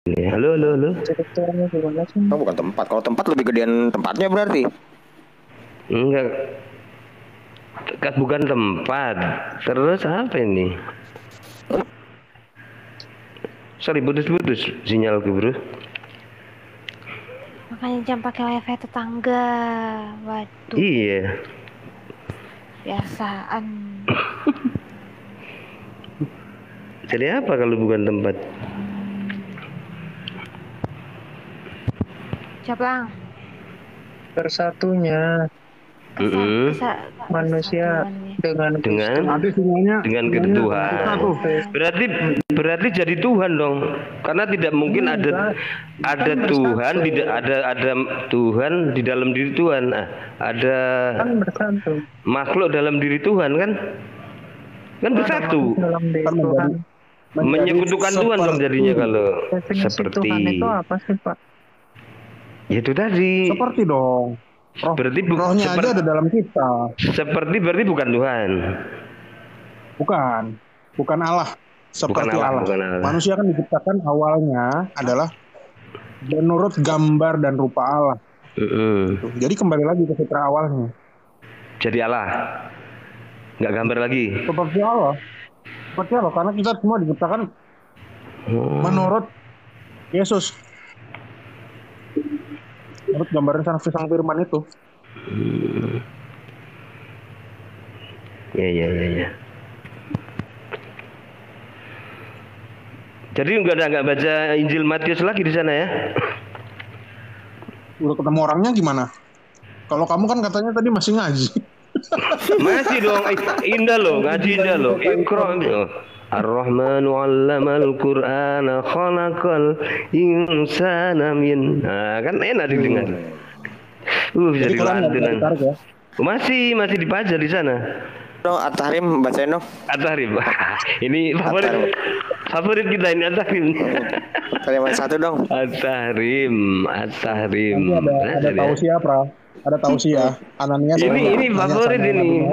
Halo, halo, halo. Ceritanya gimana sih? Oh, bukan tempat. Kalau tempat lebih gedean tempatnya berarti. Enggak, bukan tempat. Terus apa ini? Sorry, putus-putus sinyalku, bro. Makanya jangan pakai wifi tetangga. Waduh, Iya. biasaan. Jadi apa kalau bukan tempat? Caplang. Bersatunya manusia dengan Dengan Tuhan. Berarti jadi Tuhan dong. Karena tidak mungkin ada Tuhan, tidak ada Tuhan di dalam diri Tuhan. Ada kan bersatu. makhluk dalam diri Tuhan kan? Kan bersatu. Dalam diri Tuhan. Menyekutukan Tuhan dong jadinya kalau Definisi seperti Tuhan itu apa sih, Pak? itu tadi. Seperti dong. Berarti Rohnya aja ada dalam kita. berarti bukan Tuhan. Bukan Allah. Seperti Allah, Allah. bukan Allah. Manusia kan diciptakan awalnya adalah menurut gambar dan rupa Allah. Jadi kembali lagi ke fitrah awalnya. Jadi Allah. Nggak gambar lagi. Seperti Allah. Karena kita semua diciptakan menurut Yesus. Menurut gambaran sang firman itu. Ya. Jadi nggak baca Injil Matius lagi di sana ya? Udah ketemu orangnya gimana? Kalau kamu kan katanya tadi masih ngaji. Masih dong. Indah loh, ngaji indah loh. Iqra. Ar-Rahmanu 'allamal Qur'ana khalaqal insana min. Nah, kan enak didengar. Bisa dilantunan. Ya? Masih dibaca di sana. No, At-Tahrim bacain dong. At-Tahrim. Ini favorit kita ini At-Tahrim. Kalimat satu dong. At-Tahrim. Ada tausiah, Pra. Ada tausiah. Ananias. Ini favorit ini.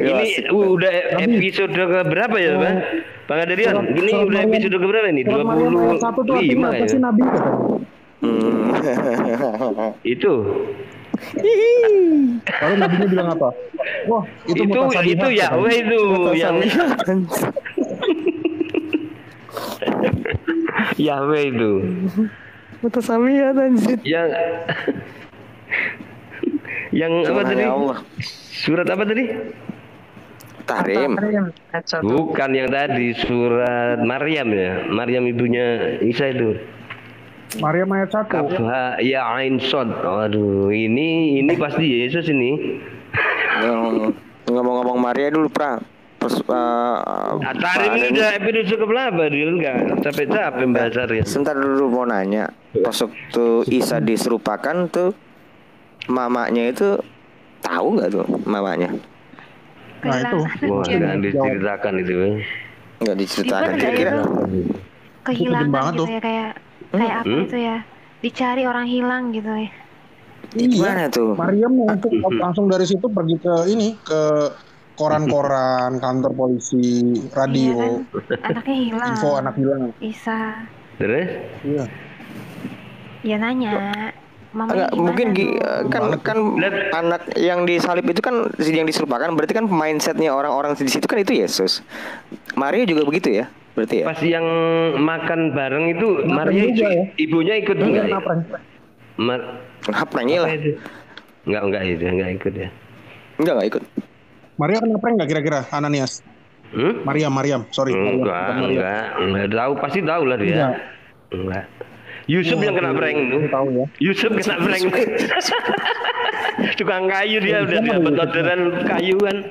Ini udah episode ke berapa ya, Bang? Bang Adrian, ini udah episode ke berapa ini? 25 ya. Nabi Itu. Lalu nabinya bilang apa? Wah, itu Yahweh itu yang Yahweh itu. Mutasamiat anjir. Yang apa tadi? Surat apa tadi? Tahrim. Bukan yang tadi, surat Maryam ya. Maryam ibunya Isa itu. Maryam ayat 1. Kafha ya ain sod. Aduh, ini pasti Yesus ini. Ngomong-ngomong Maria dulu, Pra. Tahrim ini udah episode keberapa? Dia enggak capek-capek bahasanya. Sebentar dulu mau nanya. Pas waktu Isa diserupakan tuh mamanya itu tahu nggak tuh mamanya? Nah itu. Wah, nggak diceritakan itu. Nggak diceritakan. Kira-kira kehilangan gitu ya, kayak apa itu ya? Dicari orang hilang gitu ya. Gimana tuh? Maryam langsung dari situ pergi ke koran-koran, kantor polisi, radio. Iya kan? Anaknya hilang. Info anak hilang. Isa. Terus? Iya. Ya nanya. Enggak, mungkin kan anak yang disalib itu kan yang diserupakan, berarti kan mindsetnya orang-orang di situ kan itu Yesus. Maria juga begitu ya, berarti ya. Pas yang makan bareng itu Maria ibunya ikut enggak? Ngapain lah? Enggak ikut ya. Enggak ikut. Maria kan ngapain enggak kira-kira Ananias? Maryam, sorry. Enggak tahu, pasti tahu lah dia. Enggak. Yusuf yang kena prank itu. Ya. Yusuf kena prank. Tukang kayu dia udah dapat orderan kayu kan.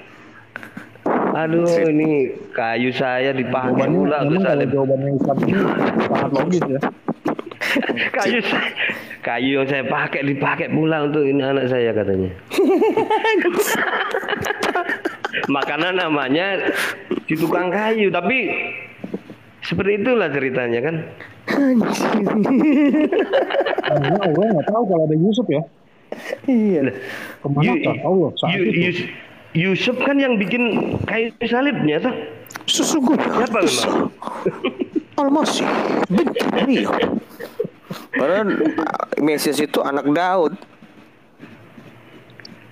Aduh, ini kayu saya dipakai pula untuk salib. Jawabannya Islam ini sangat logis ya. Kayu yang saya pakai dipakai pula untuk ini anak saya katanya. Makanan namanya si tukang kayu, tapi seperti itulah ceritanya kan. Allah nggak tahu kalau ada Yusuf ya. Iya. Kemana Allah saat itu? Yusuf kan yang bikin kayu salibnya tuh. Sesungguhnya siapa memang? Al-Masih bin Maryam Padahal Mesias itu anak Daud.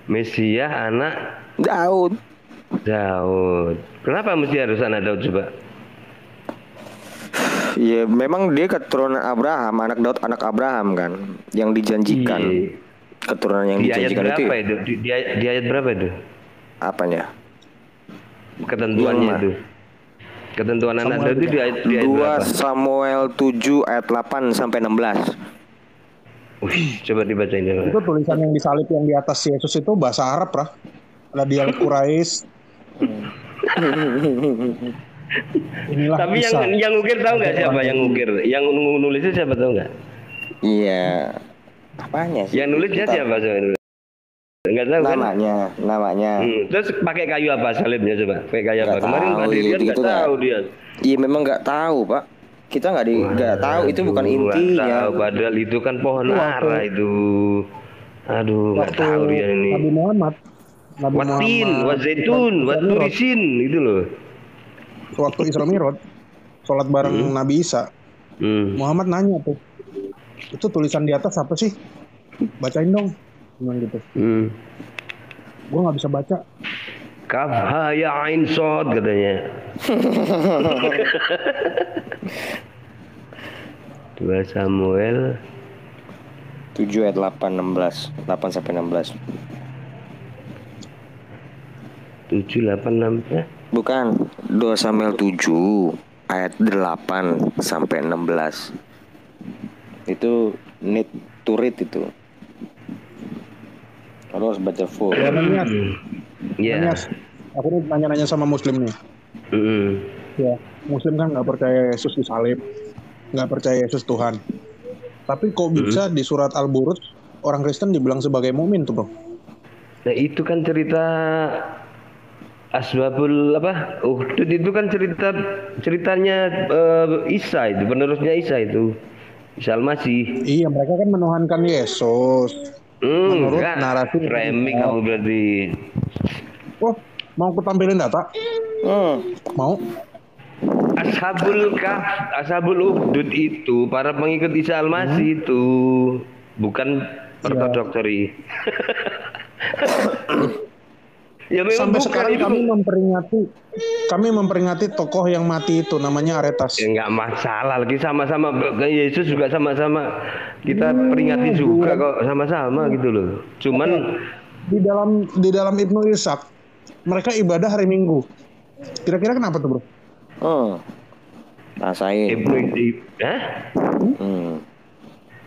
Mesias anak Daud. Kenapa mesti harus anak Daud coba? Ya memang dia keturunan Abraham, anak Daud anak Abraham kan, yang dijanjikan. Iya. Keturunan yang Di ayat dijanjikan berapa itu. itu? Di ayat berapa itu? Apanya? Ketentuannya Yang itu. Ketentuan anak Daud itu di ayat 2 berapa? Samuel 7 ayat 8 sampai 16. Coba dibacain dulu. Itu tulisan yang disalib yang di atas Yesus itu bahasa Arab, Rah. Ada dialek Quraisy. Inilah Tapi Isa. yang ngukir tahu nggak siapa yang ngukir? Yang nulisnya siapa tahu nggak? Iya. Apanya sih? Yang nulisnya siapa sebenarnya? Enggak tahu kan? Namanya. Terus pakai kayu apa salibnya coba? Pakai kayu apa? Nggak Kemarin tahu, Pak Diryan gitu nggak tahu dia. Iya memang nggak tahu, Pak. Kita nggak tahu, itu bukan Aduh, nggak intinya. tahu, padahal itu kan pohon ara itu. Aduh, nggak Waktu tahu dia ini. Nabi Muhammad. Watin, wazaitun, waturisin itu loh. Waktu Isra Mi'raj, sholat bareng Nabi Isa. Muhammad nanya tuh, itu tulisan di atas apa sih? Bacain dong, bilang gitu. Gue nggak bisa baca. Kaf ha ya ain sod katanya. 2 Samuel 7 ayat 8 sampai 16. 7, 8, 6 ya? Bukan, 2 Samuel 7 ayat 8 sampai 16. Itu need to read itu. Kalau harus baca full. Ya, Nias. Iya. Nias, aku nih nanya-nanya sama Muslim nih. Ya, Muslim kan nggak percaya Yesus disalib, nggak percaya Yesus Tuhan. Tapi kok bisa di surat Al-Buruj orang Kristen dibilang sebagai mukmin tuh, Bro? Nah itu kan cerita Asbabul apa? Itu kan ceritanya Isa itu, penerusnya Isa itu. Isa Al-Masih. Iya, mereka kan menuhankan Yesus. Menurut narasi framing kamu berarti. Oh, mau aku tampilin data? Mau? Ashabul Ukhdud itu para pengikut Isa Al-Masih itu, bukan ortodoksi. Ya memang sampai bukan sekarang itu. kami memperingati tokoh yang mati itu, namanya Aretas. Ya enggak masalah, lagi sama-sama Yesus juga sama-sama kita peringati juga kok, sama-sama gitu loh. Cuman di dalam Ibnu Ishaq mereka ibadah hari Minggu. Kira-kira kenapa tuh, Bro? Rasain.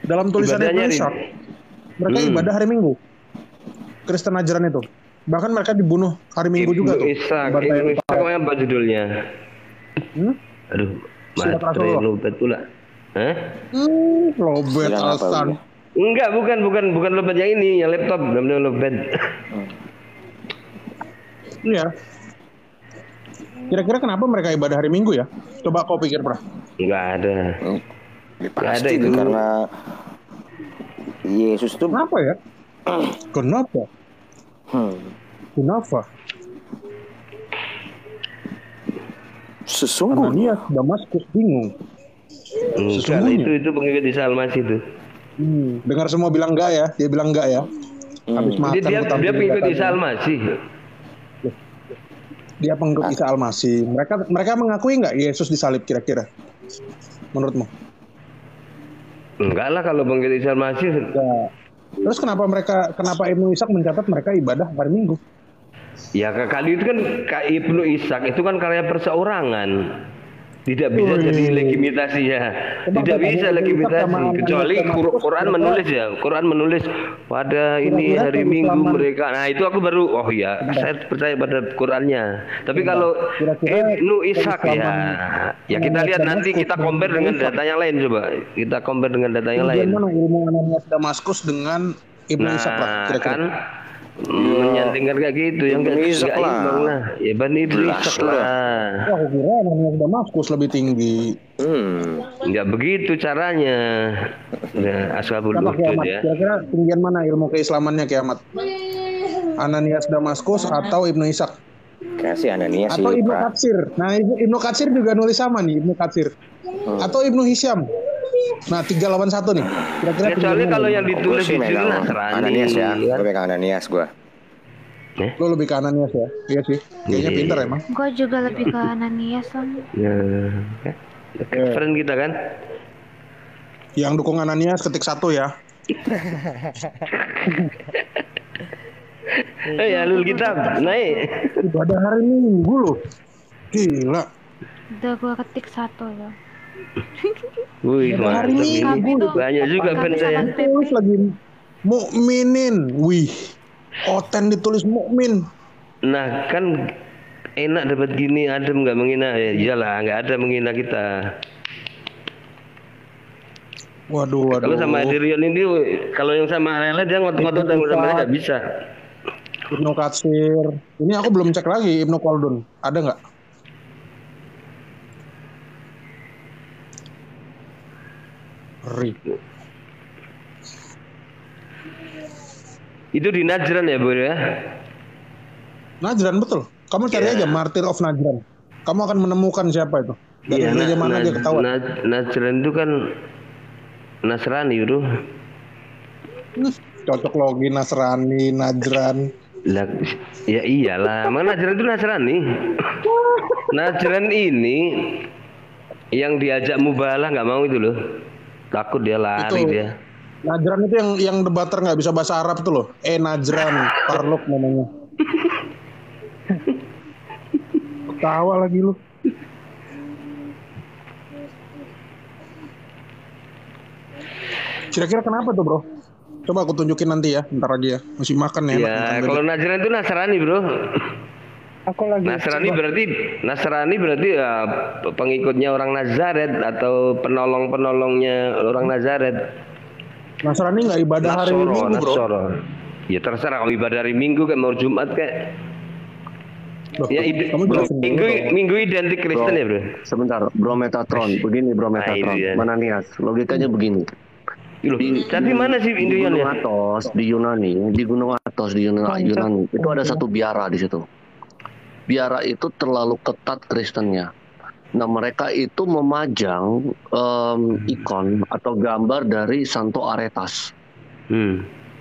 Dalam tulisan Ibnu Ishaq mereka ibadah hari Minggu. Kristen ajaran itu. Bahkan mereka dibunuh hari Minggu juga tuh. Ibnu Ishaq apa judulnya? Aduh, matre lobet pula. Lobet alasan. Enggak, bukan lobet yang ini, yang laptop, namanya lobet. Iya. Kira-kira kenapa mereka ibadah hari Minggu ya? Coba kau pikir, Bro. Enggak ada. Pasti itu karena Yesus itu kenapa ya? Kenapa? Kenapa? Sesungguhnya Damaskus bingung. Sesungguhnya itu pengikut Isa Al-Masih itu. Dengar semua bilang enggak ya? Dia bilang enggak ya? Habis makan dia pengikut Isa Al-Masih. Dia pengikut Isa Al-Masih. Mereka mengakui enggak Yesus disalib kira-kira? Menurutmu? Enggak lah kalau pengikut Isa Al-Masih. Enggak. Terus kenapa Ibnu Ishaq mencatat mereka ibadah hari Minggu? Ya kali itu kan Ibnu Ishaq itu kan karya perseorangan. Tidak bisa jadi legitimasi ya. Tidak bisa legitimasi kecuali Quran menulis ya. Quran menulis pada ini hari Minggu mereka. Nah, itu aku baru saya percaya pada Qurannya. Tapi kalau Ibnu Ishaq ya kita lihat nanti, kita compare dengan data yang lain coba. Kita compare dengan data yang lain. Bagaimana ilmu Ananias Damaskus dengan Ibnu Ishaq kira-kira? Kan menyantingkan kayak gitu yang enggak imbang lah. Ya Bani Ibnu Ishaq lah. Aku kira Ananias Damaskus lebih tinggi. Enggak begitu caranya. Ya, Ashabul Ukhdud ya. Kira-kira tinggian mana ilmu keislamannya kiamat? Ananias Damaskus atau Ibnu Ishaq? Kasih Ananias atau Ibnu Katsir. Nah, Ibnu Katsir juga nulis sama nih, Ibnu Katsir. Atau Ibnu Hisyam. Nah 3 lawan 1 nih. Kira-kira Kecuali kalau yang Gue ditulis sih di sini megang Nasrani. Ananias ya. kan? Gue megang Ananias gue. Lo lebih ke Ananias ya? Iya sih. Kayaknya Iya. pinter emang. Gue juga lebih ke Ananias om. Ya, friend kita kan. Yang dukung Ananias ketik 1 ya. Ya Alul Kitab naik. Ibadah hari Minggu loh. Gila. Udah gue ketik 1 loh. Wih, hari mantap Minggu. ini. Banyak juga fans saya. Tulis lagi mukminin. Wih. Oten ditulis mukmin. Nah kan enak dapat gini, adem nggak menghina. Ya iyalah, nggak ada menghina kita. Waduh. Kalau sama Adrian ini, kalau yang sama Lele dia ngotot-ngotot dan sama Lele nggak bisa. Ibnu Katsir. Ini aku belum cek lagi Ibnu Khaldun. Ada nggak? Ri. Itu di Najran ya, Bro ya? Najran betul. Kamu cari aja Martyr of Najran. Kamu akan menemukan siapa itu. Dari gereja mana aja ketahuan. Najran itu kan Nasrani, Bro. Cocok logi Nasrani, Najran. Lah, ya iyalah, mana Najran itu Nasrani. Najran ini yang diajak mubalah nggak mau itu loh. Takut dia lari Itu. dia. Najran itu yang debater nggak bisa bahasa Arab tuh loh. Najran, Parlok namanya. Ketawa lagi lu. Kira-kira kenapa tuh bro? Coba aku tunjukin nanti ya, ntar lagi ya. Masih makan ya. Ya, kalau Najran itu Nasrani bro. Aku lagi Nasrani berarti ya pengikutnya orang Nazaret atau penolongnya orang Nazaret. Nasrani nggak ibadah hari Minggu bro? Nasoro. Ya terserah kalau ibadah hari Minggu kayak mau Jumat kayak. Loh, Ya minggu identik Kristen ya bro. Sebentar, Bro Metatron. Begini Bro Metatron. iya. Mananias, logikanya begini. Tapi mana sih Di Indrian Gunung ya? Athos di Yunani, di Gunung Athos di Yunani itu ada satu biara di situ. Biara itu terlalu ketat Kristennya. Nah mereka itu memajang ikon atau gambar dari Santo Aretas.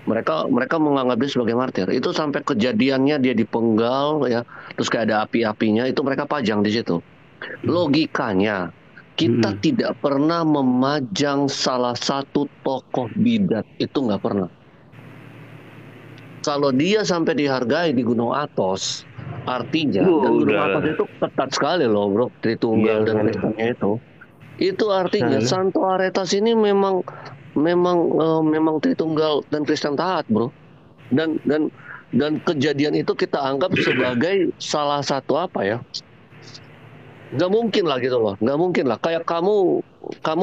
Mereka menganggap dia sebagai martir. Itu sampai kejadiannya dia dipenggal ya, terus kayak ada api-apinya itu mereka pajang di situ. Logikanya kita tidak pernah memajang salah satu tokoh bidat, itu nggak pernah. Kalau dia sampai dihargai di Gunung Athos, artinya dan Gunung Athos itu ketat sekali loh bro, Tritunggal dan Kristennya itu. Itu artinya Santo Aretas ini memang Tritunggal dan Kristen taat bro. Dan kejadian itu kita anggap sebagai salah satu apa ya? Nggak mungkin lah gitu loh, nggak mungkin lah. Kayak kamu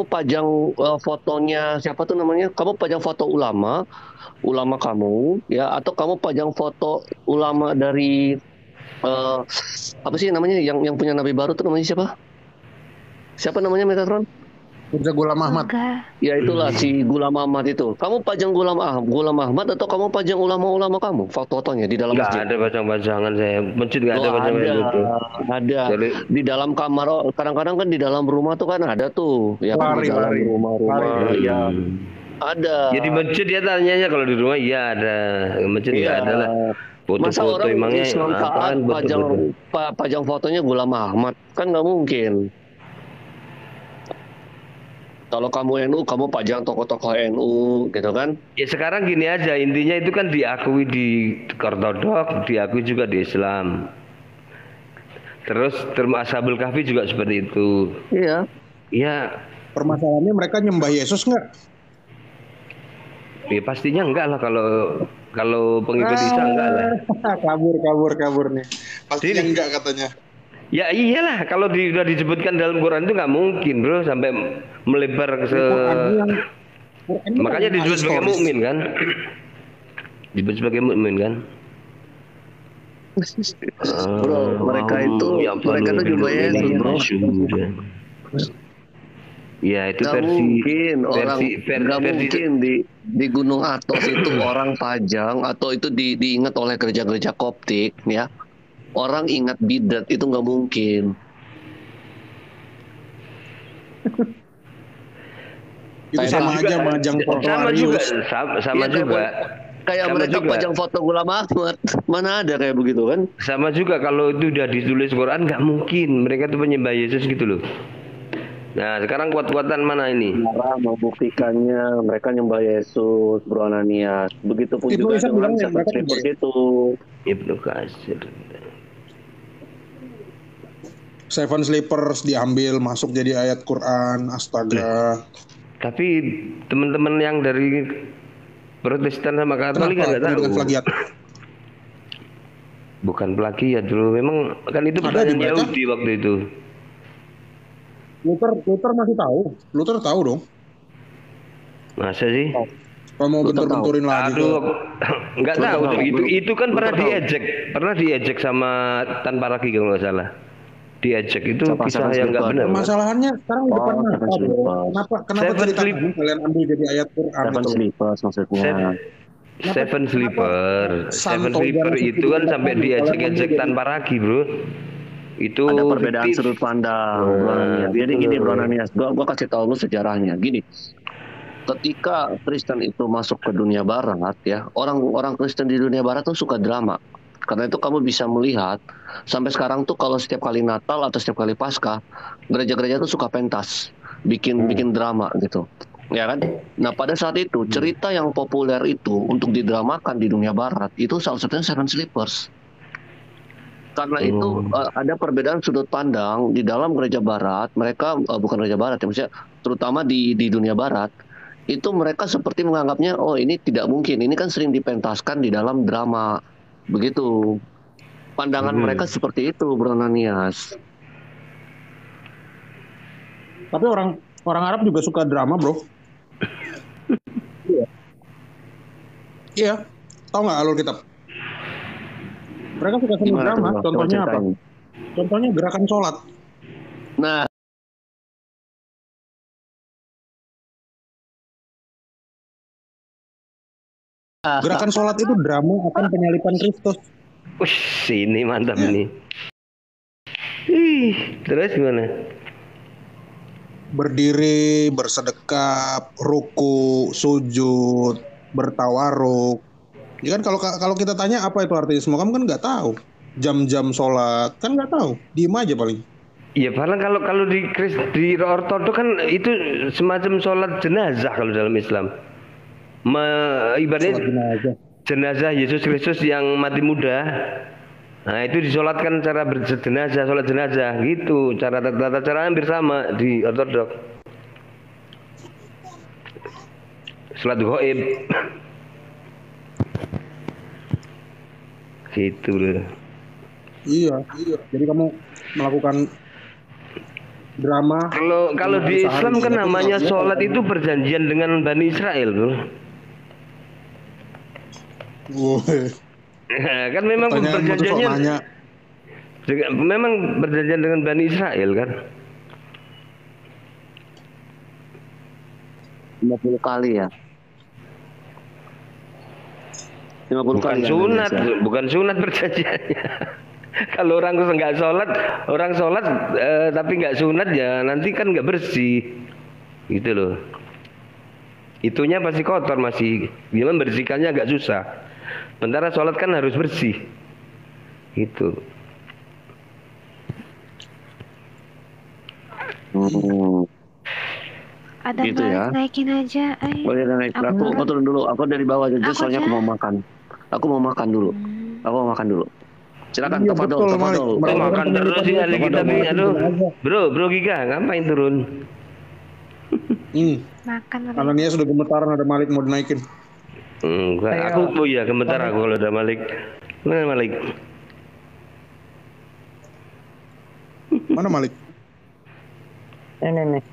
pajang fotonya siapa tuh namanya? Kamu pajang foto ulama kamu, ya, atau kamu pajang foto ulama dari apa sih namanya? Yang punya Nabi baru tuh namanya siapa? Siapa namanya Metatron? Mirza Ghulam Ahmad. Ya itulah si Ghulam Ahmad itu. Kamu pajang Ghulam Ahmad atau kamu pajang ulama-ulama kamu foto-fotonya di dalam masjid? Nggak ada pajang-pajangan saya. Masjid nggak ada pajang-pajangan itu. Ada. Jadi, di dalam kamar, kadang-kadang kan di dalam rumah tuh kan ada tuh. Ya kan di dalam rumah-rumah. Ya. Ada. Jadi masjid dia tanyanya kalau di rumah iya ada. Masjid nggak ada lah. Masa Foto-foto orang emangnya Islam taat apaan, pajang fotonya Ghulam Ahmad? Kan nggak mungkin. Kalau kamu NU, kamu pajang tokoh-tokoh NU, gitu kan? Ya sekarang gini aja, intinya itu kan diakui di Ortodok, diakui juga di Islam. Terus Ashabul Kahfi juga seperti itu. Iya. Iya. Permasalahannya mereka nyembah Yesus nggak? Ya pastinya enggak lah kalau pengikut Isa enggak lah. kabur nih. Pastinya enggak katanya. Ya iyalah, kalau sudah disebutkan dalam Quran itu nggak mungkin bro sampai melebar ke makanya disebut sebagai mukmin kan, disebut sebagai mukmin kan. Bro, mereka itu juga Yesus bro. Ya itu mungkin di Gunung Athos itu orang pajang atau itu diingat oleh gereja-gereja Koptik ya. Orang ingat bidat itu nggak mungkin. Itu sama aja majang foto sama juga, Arius. sama Iya, juga. Kayak Sama mereka juga. pajang foto Ghulam Ahmad. Mana ada kayak begitu kan? Sama juga kalau itu udah ditulis Quran nggak mungkin mereka tuh penyembah Yesus gitu loh. Nah sekarang kuat-kuatan mana ini? Cara membuktikannya mereka nyembah Yesus, Bro Ananias. Begitupun Itu juga Isa dengan bilang mereka Sleepers nyembah itu. Ibnu Katsir. Seven Sleepers diambil masuk jadi ayat Quran. Astaga. Tapi teman-teman yang dari Protestan sama Katolik kan nggak tahu. Dengan plagiat? Bukan plagiat dulu, memang kan itu Ada di pertanyaan mereka? Yahudi waktu itu. Luther masih tahu. Luther tahu dong. Masa sih? Kalau mau Luther bentur-benturin lagi ke Aduh, nggak tahu tuh. Itu kan pernah Luther diejek sama Tanpa Ragi kalau nggak salah. Diejek itu Siapa kisah yang nggak Sleeper? benar. Masalahnya sekarang di depan mata, Seven bro. Sleepers. Kenapa Seven cerita Sleep- kamu kalian ambil jadi ayat Quran Seven itu? Sleepers maksudnya. Seven Sleeper, Seven Santo Sleeper jangan itu kan sebut sampai nama, diejek-ejek kalian Tanpa Ragi, bro. Itu Ada perbedaan fiktif. sudut pandang, Bro Ananias. Jadi gini, Bro Ananias, gua kasih tahu lu sejarahnya. Gini, ketika Kristen itu masuk ke dunia Barat, ya, orang Kristen di dunia Barat tuh suka drama. Karena itu kamu bisa melihat sampai sekarang tuh kalau setiap kali Natal atau setiap kali Paskah, gereja-gereja tuh suka pentas, bikin drama gitu. Ya kan? Nah, pada saat itu cerita yang populer itu untuk didramakan di dunia Barat itu salah satunya Seven Sleepers. Karena itu ada perbedaan sudut pandang di dalam gereja Barat. Mereka bukan gereja Barat ya, maksudnya terutama di dunia Barat itu mereka seperti menganggapnya, oh ini tidak mungkin. Ini kan sering dipentaskan di dalam drama, begitu. Pandangan mereka seperti itu, Bro Ananias. Tapi orang Arab juga suka drama, bro. Iya. Tahu nggak Alkitab? Mereka suka seni Gimana drama. tuh, Bro? Contohnya Coba apa? ceritain. Contohnya gerakan sholat. Nah, Gerakan sholat itu drama akan penyalipan Kristus. Ush, ini mantap ini. Terus gimana? Berdiri, bersedekap, ruku, sujud, bertawaruk. Ya kan kalau kita tanya apa itu artinya semua, kamu kan nggak tahu. Jam-jam sholat kan nggak tahu. Diem aja paling. Iya, padahal kalau di Ortodok kan itu semacam sholat jenazah kalau dalam Islam. Ibaratnya Sholat jenazah. jenazah Yesus Kristus yang mati muda. Nah itu disolatkan cara berjenazah, sholat jenazah gitu. Tata cara hampir sama di Ortodok. Sholat ghaib. Gitu loh. Iya. Jadi kamu melakukan drama. Kalau di Islam kan namanya sholat itu perjanjian dengan Bani Israel, bro. Kan memang perjanjiannya memang perjanjian dengan Bani Israel kan. 50 kali ya. 50 kali. Bukan sunat perjanjiannya. Kalau orang nggak sholat, orang sholat tapi nggak sunat ya nanti kan nggak bersih, gitu loh. Itunya pasti kotor masih, dia membersihkannya agak susah. Sementara sholat kan harus bersih, gitu. Ada Gitu ya. naikin aja. Boleh naik. Aku turun dulu. Aku dari bawah aja. Soalnya aku mau makan. Aku mau makan dulu. Silakan, Iya, tafadhol, betul, tafadhol. Malik. Makan terus sih hari kita nih, aduh. Bro Giga ngapain turun? Makan apa? Anania sudah gemetaran ada Malik mau dinaikin. Enggak, aku gemetar aku kalau ada Malik. Mana Malik? Mana Malik? Ini nih.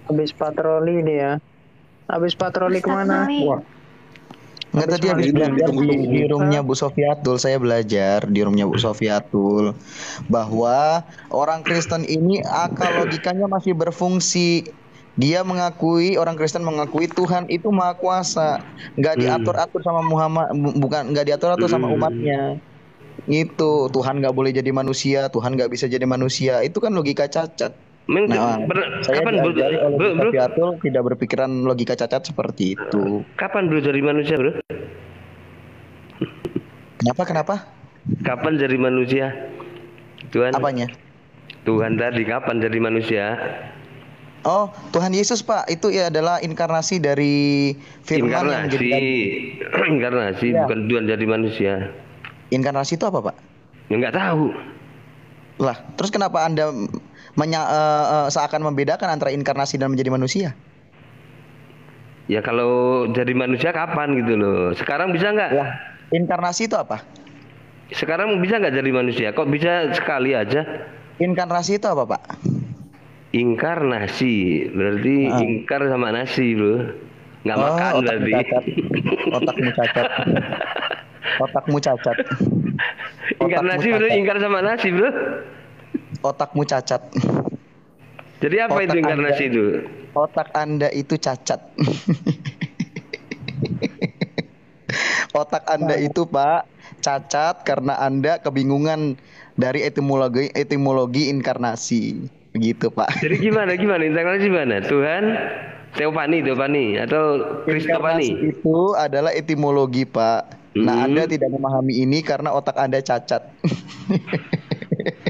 Habis patroli dia. Habis patroli kemana? Wah, Nggak, tadi habis belajar di roomnya Bu Sofiatul. Saya belajar di roomnya Bu Sofiatul bahwa orang Kristen ini akal logikanya masih berfungsi. Dia mengakui, orang Kristen mengakui Tuhan itu maha kuasa, nggak diatur-atur sama Muhammad, bukan nggak diatur-atur sama umatnya. Itu Tuhan nggak boleh jadi manusia, Tuhan nggak bisa jadi manusia. Itu kan logika cacat. Saya kapan diajari oleh bro? Sofiatul tidak berpikiran logika cacat seperti itu. Kapan bro jadi manusia bro? Kenapa? Kapan jadi manusia? Tuhan. Apanya? Tuhan tadi kapan jadi manusia? Oh, Tuhan Yesus Pak, itu ya adalah inkarnasi dari Firman yang menjadi inkarnasi, ya. Bukan Tuhan jadi manusia. Inkarnasi itu apa Pak? Ya, nggak tahu. Lah, terus kenapa Anda seakan membedakan antara inkarnasi dan menjadi manusia? Ya kalau jadi manusia kapan gitu loh? Sekarang bisa nggak? Lah, inkarnasi itu apa? Sekarang bisa nggak jadi manusia? Kok bisa sekali aja? Inkarnasi itu apa Pak? Inkarnasi berarti ingkar sama nasi bro, nggak makan berarti. Otakmu cacat. Otakmu cacat. Inkarnasi bro, ingkar sama nasi bro. Otakmu cacat. Jadi apa itu inkarnasi itu? Otak Anda itu cacat. Otak Anda itu Pak cacat karena Anda kebingungan dari etimologi inkarnasi. Begitu Pak. Jadi gimana inkarnasi gimana? Tuhan Teopani atau Kristopani? Itu adalah etimologi Pak. Nah Anda tidak memahami ini karena otak Anda cacat.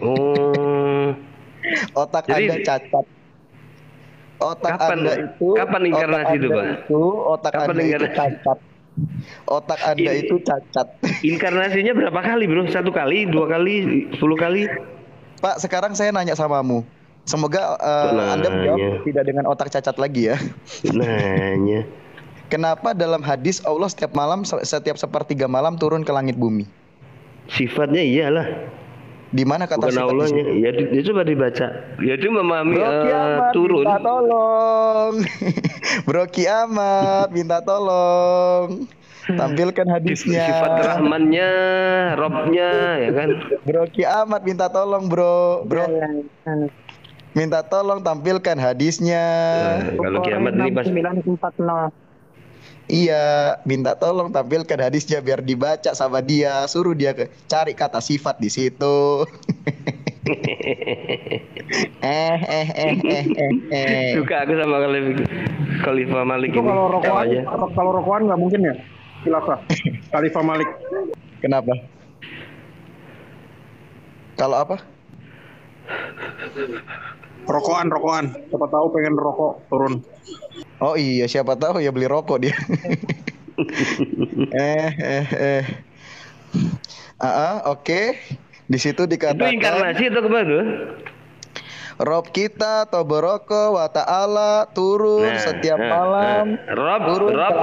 Oh. Otak Anda cacat. Otak Anda itu kapan inkarnasi itu Pak? Otak Anda itu cacat. Otak Anda itu cacat. Inkarnasinya berapa kali bro? 1 kali, 2 kali, 10 kali? Pak, sekarang saya nanya samamu. Semoga Anda menjawab tidak dengan otak cacat lagi ya. Nanya. Kenapa dalam hadis Allah setiap sepertiga malam turun ke langit bumi? Sifatnya iyalah. Di mana kata bukan sifat Allahnya? Ya coba dibaca. Ya itu memahami turun. Minta tolong. Bro Kiamat minta tolong. Tampilkan hadisnya. Sifat rahmannya, Robnya, ya kan? Bro Kiamat minta tolong bro. Minta tolong tampilkan hadisnya. Kalau Kiamat ini pas 940. Iya, minta tolong tampilkan hadisnya biar dibaca sama dia. Suruh dia cari kata sifat di situ. Suka aku sama Khalifah Malik itu ini. Kalau rokokan nggak mungkin ya? Khilafah Khalifah Malik. Kenapa? Kalau apa? Rokokan. Siapa tahu pengen rokok turun. Oh iya, siapa tahu ya beli rokok dia. Oke. Di situ dikatakan. Itu inkarnasi atau kemana? Rob kita Tabaraka wa ta'ala turun setiap malam. Rob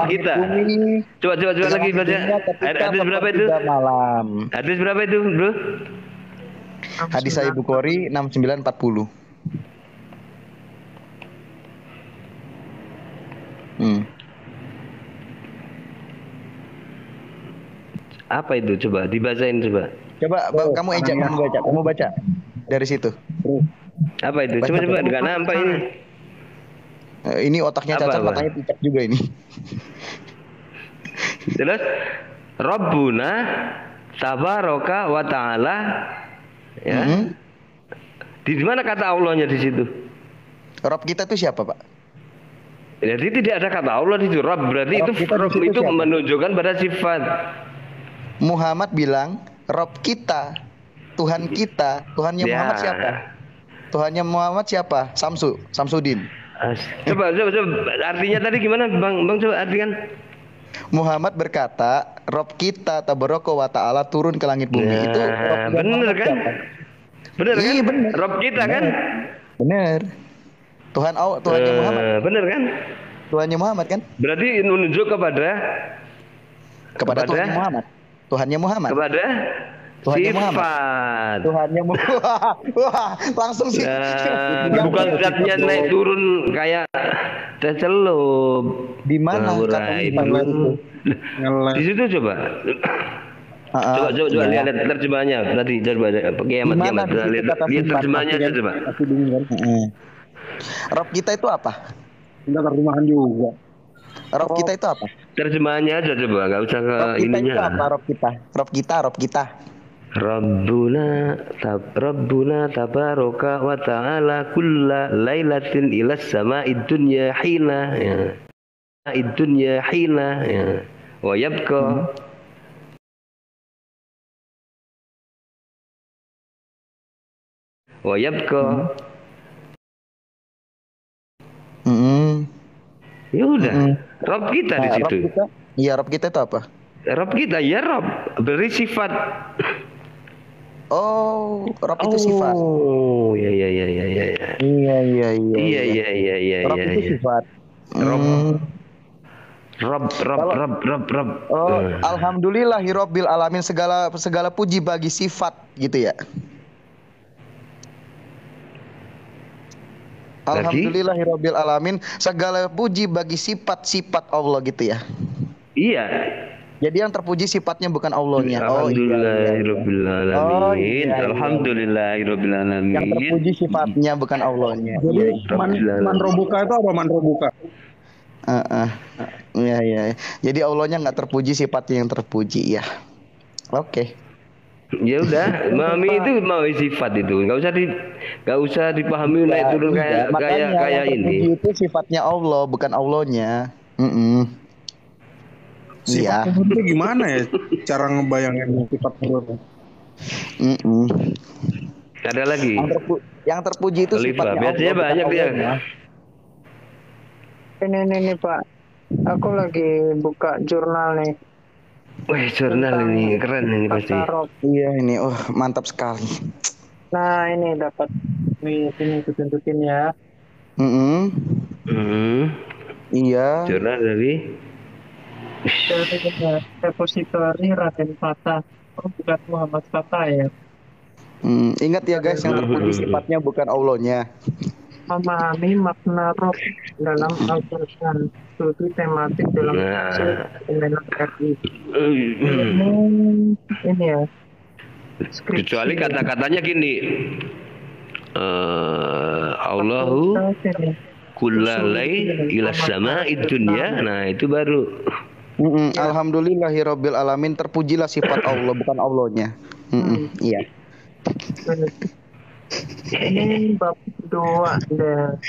kita. Bumi, coba lagi baca. Hadis berapa itu? Malam. Hadis berapa itu, bro? Hadis Sahih Bukhari 6940. Apa itu? Coba dibacain coba. Coba kamu ejak, kamu baca dari situ. Apa itu? Coba enggak nampak ini. Ini otaknya cacat, makanya picak juga ini. Terus Rabbuna tabaraka wa ta'ala ya. Di mana kata Allahnya di situ? Rob kita itu siapa, Pak? Jadi tidak ada kata Allah di situ. Rabb berarti Rabb itu menunjukkan pada sifat. Muhammad bilang, Rob kita, Tuhan kita. Tuhannya Muhammad siapa? Tuhannya Muhammad siapa? Samsudin. Coba artinya tadi gimana Bang coba artikan. Muhammad berkata, Rob kita tabaraka wa ta'ala turun ke langit bumi. Ya, itu bener kan? Bener kan? Bener. Rob kita kan? Bener. Tuhannya Muhammad. Bener kan? Tuhannya Muhammad kan? Berarti menunjuk kepada Tuhannya Muhammad. Tuhannya Muhammad. Kepada Tuhannya sifat. Muhammad. Tuhannya Muhammad. Wah, langsung sih. Bukan zatnya naik turun kayak teh celup. Di mana kata itu? Di situ coba. Coba lihat terjemahannya tadi coba kiamat lihat terjemahannya coba. Rob kita itu apa? Enggak terjemahan juga. Rob kita itu apa? Terjemahannya aja coba, enggak usah ke Rob kita ininya. Itu apa Rob kita? Rob kita. Rabbuna tabaraka wa ta'ala kulla lailatin ilas sama'id dunya hina ya. Dunya hina ya. Wa yabqa Ya udah, Rob kita di situ. Iya, Rob kita itu apa? Rob kita ya Rob beri sifat. Oh, Rob itu sifat. Oh, iya. Iya. Rob itu sifat. Rob. Oh, alhamdulillahirabbil alamin, segala puji bagi sifat gitu ya. Alhamdulillahirabbil alamin, segala puji bagi sifat-sifat Allah gitu ya. Iya. Jadi yang terpuji sifatnya bukan Allahnya. Alhamdulillahirabbil alamin. Alhamdulillahirabbil alamin. Yang terpuji sifatnya bukan Allahnya. Jadi manrobuka itu apa manrobuka? Iya. Jadi Allahnya nggak terpuji, sifatnya yang terpuji ya. Oke. Ya udah, mami itu mau sifat itu, nggak usah dipahami naik turun kayak ini. Itu sifatnya Allah, bukan Allahnya. Sifat itu gimana ya? Cara ngebayangin sifat Allah. Ada lagi. Yang terpuji itu sifatnya Allah. Biasanya banyak dia. Ini Pak, aku lagi buka jurnal nih. Wih, jurnal ini keren ini pasti. Iya ini, mantap sekali. Nah ini dapat nih, sini tunjukin ya. Iya. Jurnal dari repositori Raden Fatah. Oh, bukan Muhammad Fatah ya. Ingat ya guys, yang terpuji sifatnya bukan Allahnya. Memahami makna roh dalam Al-Quran, studi tematik dalam RI. Ini ya. Kecuali kata-katanya gini, Allahu kullalai ila sama'id dunya. Nah itu baru. Alhamdulillahirabbil alamin, terpujilah sifat Allah bukan Allahnya. Iya. Ini bab 2 deh.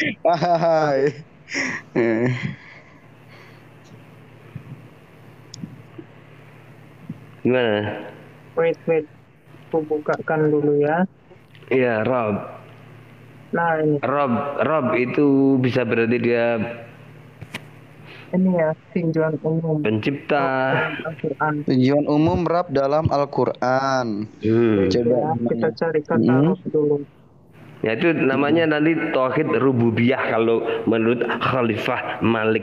Gimana? Wait, aku bukakan dulu ya. Iya, Rob. Nah ini. Rob itu bisa berarti dia ini ya, tinjauan umum. Pencipta. Tinjauan umum Rob dalam Al-Quran. Coba kita cari kata Rob dulu. Ya itu namanya nanti tauhid rububiyah kalau menurut Khalifah Malik.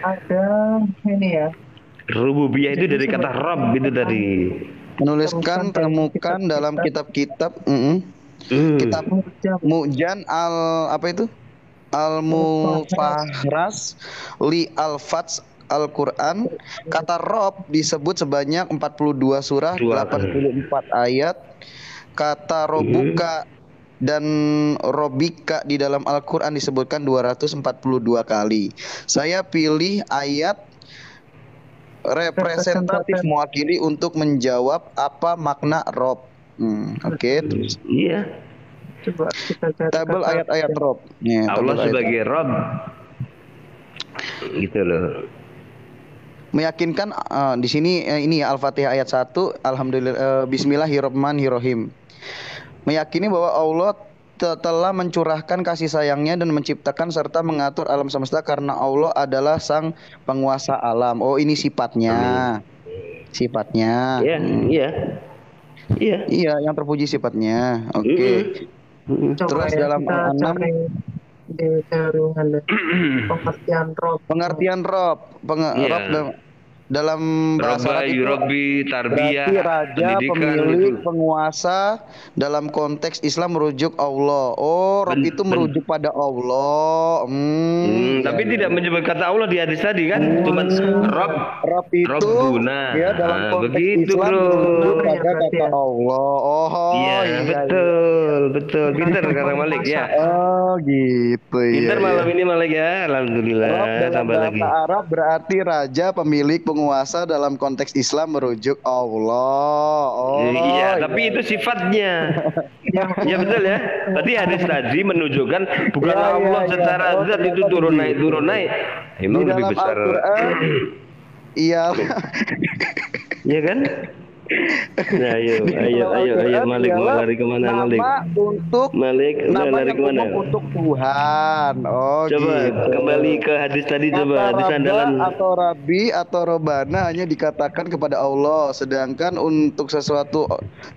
Ada ini ya. Rububiyah itu dari kata Rabb itu tadi. Menuliskan, temukan dalam kitab-kitab. Kitab Mu'jan Al-Mufahras li Al-Fats Al-Quran. Kata Rob disebut sebanyak 42 surah, 84 ayat. Kata Robuka dan Robika di dalam Al-Quran disebutkan 242 kali. Saya pilih ayat representatif mewakili untuk menjawab apa makna Rob. Oke, terus. Iya. Coba kita cari tabel ayat-ayat Rob. Allah sebagai Rob. Gitu loh. Meyakinkan di sini ini Al-Fatihah ayat 1, alhamdulillah, bismillahirrahmanirrahim. Meyakini bahwa Allah telah mencurahkan kasih sayangnya dan menciptakan serta mengatur alam semesta karena Allah adalah sang penguasa alam. Oh, ini sifatnya. Sifatnya. Iya, yang terpuji sifatnya. Oke. Terus dalam Al-An'am pengertian Rob. Rob dalam bahasa Arab itu berarti raja, pemilik, penguasa. Dalam konteks Islam merujuk Allah. Oh, Rob itu merujuk pada Allah. Tapi tidak menyebut kata Allah di hadis tadi kan? Cuma Rob itu Rabbuna. Ya dalam konteks begitu, Islam merujuk pada kata Allah. Iya, betul. Pintar sekarang Malik ya. Oh, gitu ya. Pintar malam ini Malik ya. Alhamdulillah. Rob dalam bahasa Arab berarti raja, pemilik, penguasa dalam konteks Islam merujuk Allah. Oh, iya, tapi itu sifatnya. Ya betul ya. Tadi hadis tadi menunjukkan bukan Allah secara zat itu turun naik. Emang lebih besar. Iya. Iya kan? Nah, ayo Malik mau lari kemana Malik? Malik lari kemana? Untuk Tuhan. Oh, coba gitu. Kembali ke hadis tadi coba hadis andalan. Atau Rabbi atau Robana hanya dikatakan kepada Allah, sedangkan untuk sesuatu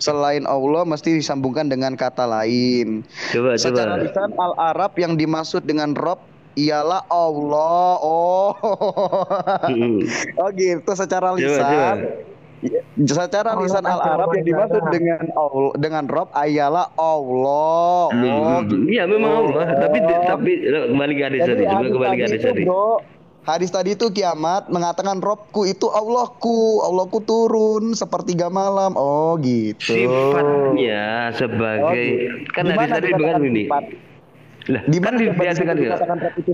selain Allah mesti disambungkan dengan kata lain. Secara lisan Al-Arab yang dimaksud dengan Rob ialah Allah. Oh. Oh gitu secara lisan. Secara lisan Al-Arab yang dimaksud dengan Rob ayalah Allah. Oh, iya memang Allah. Tapi kembali ke hadis tadi. Coba kembali ke hadis tadi. Hadis tadi itu kiamat mengatakan Robku itu Allahku turun sepertiga malam. Oh gitu. Sifatnya sebagai kan hadis tadi bukan ini. Lah, di mana dikatakan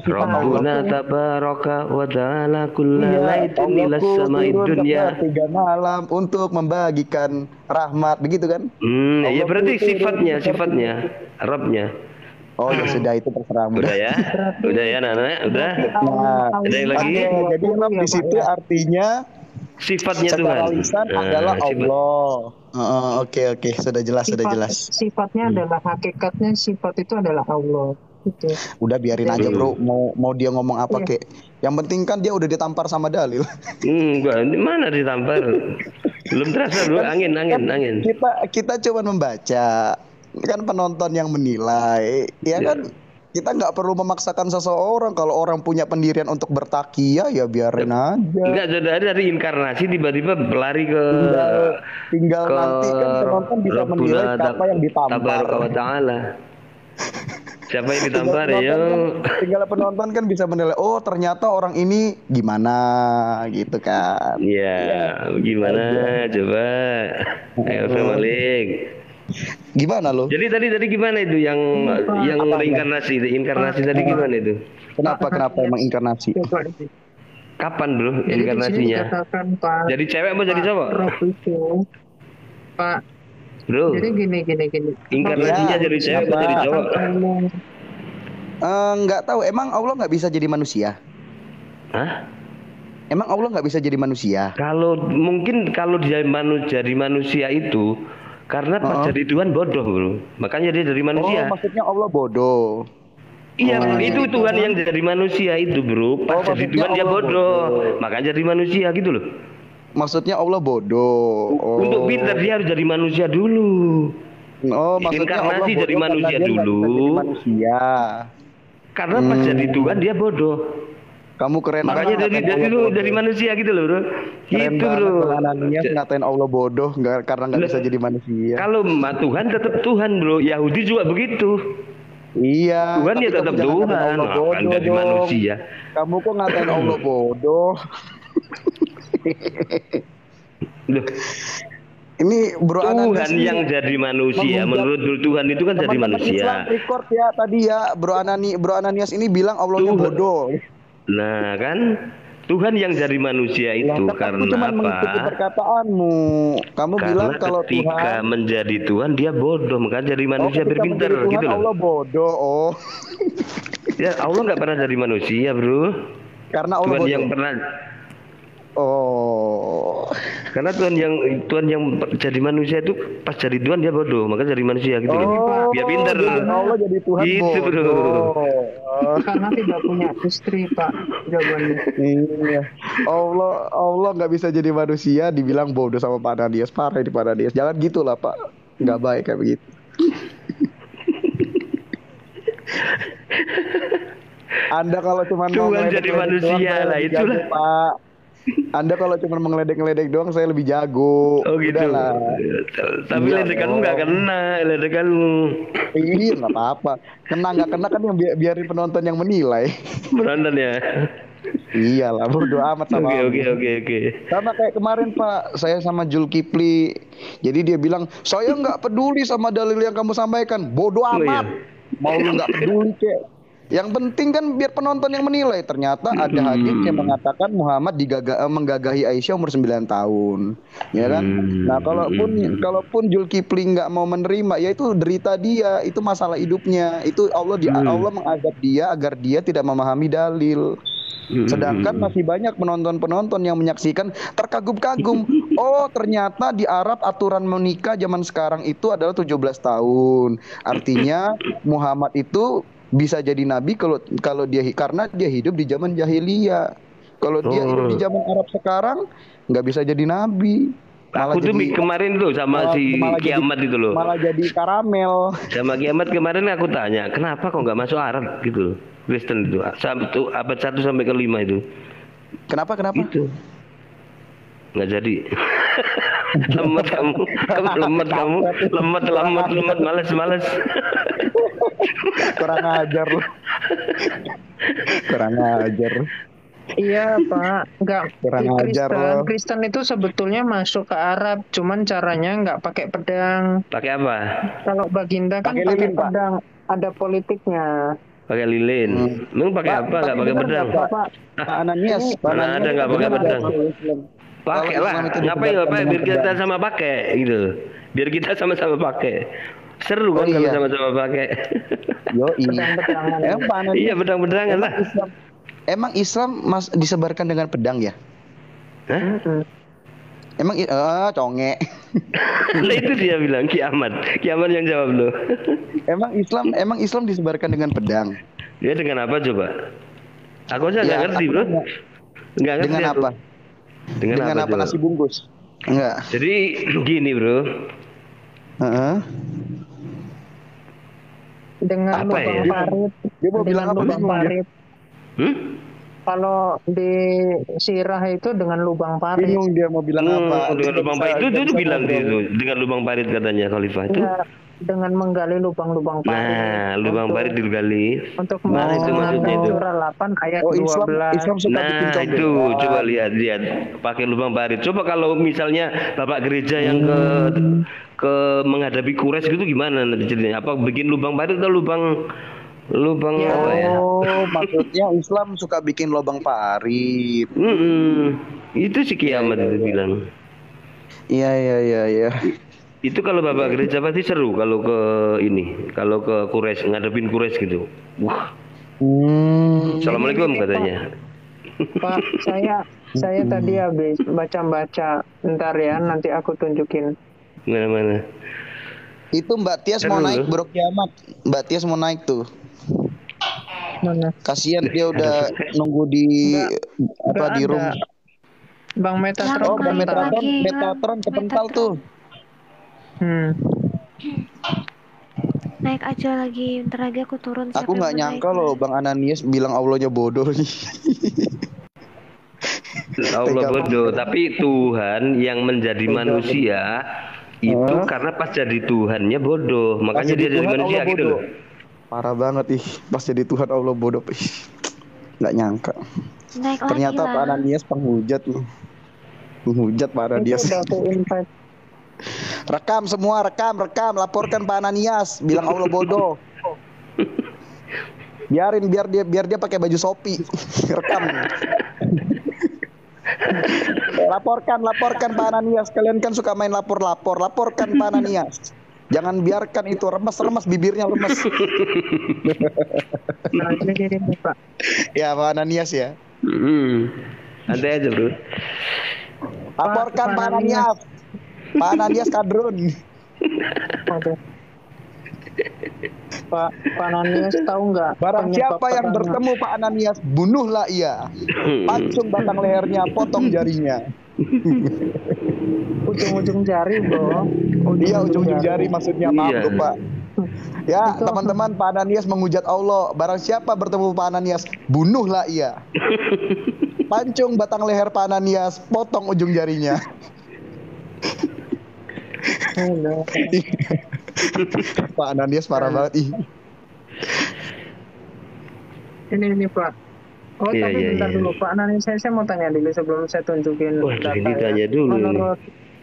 Rabbuna tabaraka wa ta'ala kullalaitin ilas sama'id dunya. Tiga malam untuk membagikan rahmat, begitu kan? Ya berarti sifatnya Rabbnya. Oh ya sudah, itu terserah. Udah ya Nana, udah. Ada yang lagi? Jadi Rabb di situ artinya sifatnya secara Tuhan. lisan adalah Allah. Oke, sudah jelas. Sifatnya adalah hakikatnya, sifat itu adalah Allah. Gitu. Udah biarin aja bro, mau dia ngomong apa kek. Yang penting kan dia udah ditampar sama dalil. Enggak, mana ditampar? Belum terasa bro, angin. Kita cuma membaca, kan penonton yang menilai, ya kan. Kita nggak perlu memaksakan seseorang. Kalau orang punya pendirian untuk bertakiyah, ya biarin aja. Enggak, sudah ada dari inkarnasi tiba-tiba berlari ke tinggal nanti kan penonton bisa menilai siapa yang ditampar. Siapa yang ditampar ya? Tinggal penonton kan bisa menilai, oh ternyata orang ini gimana gitu kan. Iya, gimana coba. Ayo Malik. Gimana lo? Jadi tadi gimana itu yang reinkarnasi tadi gimana itu? Kenapa emang inkarnasi? Kapan bro inkarnasinya? Jadi cewek mau jadi cowok? Pak. Bro. Jadi gini. Inkarnasinya jadi cewek atau jadi cowok? Nggak tahu. Emang Allah nggak bisa jadi manusia? Hah? Emang Allah nggak bisa jadi manusia? Kalau dia jadi manusia itu karena pas jadi Tuhan bodoh bro, makanya dia jadi manusia. Oh, maksudnya Allah bodoh. Iya, itu Tuhan yang jadi manusia itu bro. Pas jadi Tuhan dia bodoh, makanya jadi manusia gitu loh. Maksudnya Allah bodoh. Untuk pintar dia harus jadi manusia dulu. Oh, maksudnya Allah bodoh jadi manusia dulu. Karena pas jadi Tuhan dia bodoh. Kamu keren. Makanya dari manusia gitu loh bro. Keren gitu bro. Ananias ngatain Allah bodoh karena nggak bisa jadi manusia. Kalau Tuhan tetap Tuhan bro. Yahudi juga begitu. Iya. Tuhan ya tetap Tuhan. Akan jadi manusia. Kamu kok ngatain Allah bodoh? Loh. Ini Bro Tuhan yang jadi manusia. Menurut Tuhan itu kan jadi manusia. Record ya tadi ya Bro Ananias ini bilang Allahnya bodoh. Nah kan Tuhan yang jadi manusia itu karena cuma apa? Mengikuti perkataanmu. Kamu karena bilang kalau ketika menjadi Tuhan dia bodoh, maka jadi manusia berpintar gitu loh. Allah bodoh. Oh. Ya Allah nggak pernah jadi manusia bro. Karena Allah Tuhan bodoh. yang pernah. Oh. Karena Tuhan yang jadi manusia itu pas jadi Tuhan dia bodoh, maka jadi manusia gitu loh. Biar pintar. Allah jadi Tuhan gitu, bodoh. Bro. Karena tidak punya istri Pak jawabannya. Iya. Allah nggak bisa jadi manusia dibilang bodoh sama Pak Ananias. Parah di Pak Ananias. Jangan gitulah Pak. Nggak baik kayak begitu. Anda kalau cuma Tuhan jadi manusia lah itulah Pak. Anda kalau cuma mengeledek-ngeledek doang saya lebih jago. Oh gitu lah. Tapi ledekanmu nggak kena, ledekanmu. Iya nggak apa-apa. Kena nggak kena kan yang biarin penonton yang menilai. Penonton ya. Iyalah bodo amat sama. Oke. Sama kayak kemarin Pak, saya sama Zulkifli. Jadi dia bilang saya nggak peduli sama dalil yang kamu sampaikan. Bodo amat. Mau lu nggak peduli kek. Yang penting kan biar penonton yang menilai. Ternyata ada hadis yang mengatakan Muhammad menggagahi Aisyah umur 9 tahun, ya kan? Nah, kalaupun Zulkifli nggak mau menerima, ya itu derita dia, itu masalah hidupnya. Itu Allah mengazab dia agar dia tidak memahami dalil. Sedangkan masih banyak penonton-penonton yang menyaksikan terkagum-kagum. Oh, ternyata di Arab aturan menikah zaman sekarang itu adalah 17 tahun. Artinya Muhammad itu bisa jadi nabi kalau dia karena dia hidup di zaman jahiliyah. Kalau dia hidup di zaman Arab sekarang nggak bisa jadi nabi. Aku tuh kemarin tuh sama si Kiamat itu loh. Malah jadi karamel. Sama Kiamat kemarin aku tanya, kenapa kok nggak masuk Arab gitu loh, Kristen itu, abad 1 sampai ke 5 itu. Kenapa? Itu nggak jadi. Lemot kamu, lemot, males. Kurang ajar lu. Kurang ajar. Iya Pak, nggak Kurang ajar loh. Kristen itu sebetulnya masuk ke Arab, cuman caranya nggak pakai pedang. Pakai apa? Kalau Baginda kan pakai pedang, ada politiknya. Pakai lilin. Memang pakai apa? Nggak pakai pedang. Pak Ananias, mana ada nggak pakai pedang? Pakai lah. Ngapain? Biar kita sama pakai gitu. Biar kita sama-sama pakai. Seru kan kalau sama-sama pakai. Yo iya. Iya, pedang-pedangan lah. Emang Islam disebarkan dengan pedang ya? Hah? Emang conge. Nah, itu dia bilang Kiamat yang jawab loh. Emang Islam disebarkan dengan pedang. Ya dengan apa coba? Aku aja nggak ngerti bro. Nggak ngerti. Dengan apa? Dengan apa nasi bungkus? Enggak. Jadi gini bro. Dengan apa lubang ya? parit. Dia mau bilang apa? Lubang parit. Kalau di sirah itu dengan lubang parit. Bingung dia mau bilang apa? Dengan lubang parit itu bilang dia itu dengan lubang parit katanya Khalifah itu. Ya, dengan menggali lubang-lubang parit. Nah, lubang parit digali. Untuk itu maksudnya itu. surah 8 ayat 12. Islam suka bikin Nah, contoh. itu coba lihat pakai lubang parit. Coba kalau misalnya bapak gereja yang ke menghadapi Quraisy gitu gimana nanti ceritanya? Apa bikin lubang parit atau lubang apa ya? Oh, maksudnya Islam suka bikin lubang parit. Itu si Kiamat itu bilang. Iya. Itu kalau bapak gereja pasti seru kalau kalau ke Quraisy, ngadepin Quraisy gitu. Wah. Assalamualaikum katanya. Pak, saya tadi habis baca-baca. Ntar ya, nanti aku tunjukin. Mana? Itu Mbak Tias mau naik bro Kiamat. Mbak Tias mau naik tuh. Mana? Kasihan dia udah nunggu di di room. Bang Metatron. Oh, Bang Metatron kepental tuh. Naik aja lagi, ntar lagi aku turun. Aku nggak nyangka loh Bang Ananias bilang Allahnya bodoh nih. Allah bodoh, tapi Tuhan yang menjadi manusia itu karena pas jadi Tuhannya bodoh, makanya dia jadi manusia gitu loh. Parah banget pas jadi Tuhan Allah bodoh. Nggak nyangka. Ternyata Pak Ananias penghujat loh. Penghujat Pak Ananias. Rekam semua, rekam, laporkan Pak Ananias, bilang Allah bodoh. Biar dia pakai baju Shopee. Rekam. Laporkan Pak Ananias. Kalian kan suka main lapor. Laporkan Pak Ananias. Jangan biarkan itu remes bibirnya remes. Ya Pak Ananias ya. Ada aja bro. Laporkan Pak Ananias. Pak Ananias kadrun. Pak Ananias tahu nggak? Barang siapa yang bertemu Pak Ananias, bunuhlah ia. Pancung batang lehernya, potong jarinya. Ujung-ujung jari bro. Iya ujung-ujung jari maksudnya, maaf lupa. Ya teman-teman, Pak Ananias menghujat Allah. Barang siapa bertemu Pak Ananias, bunuhlah ia. Pancung batang leher Pak Ananias, potong ujung jarinya. Pak Ananias parah banget Ini Pak. Tapi bentar dulu Pak Ananias, saya mau tanya dulu sebelum saya tunjukin data ya.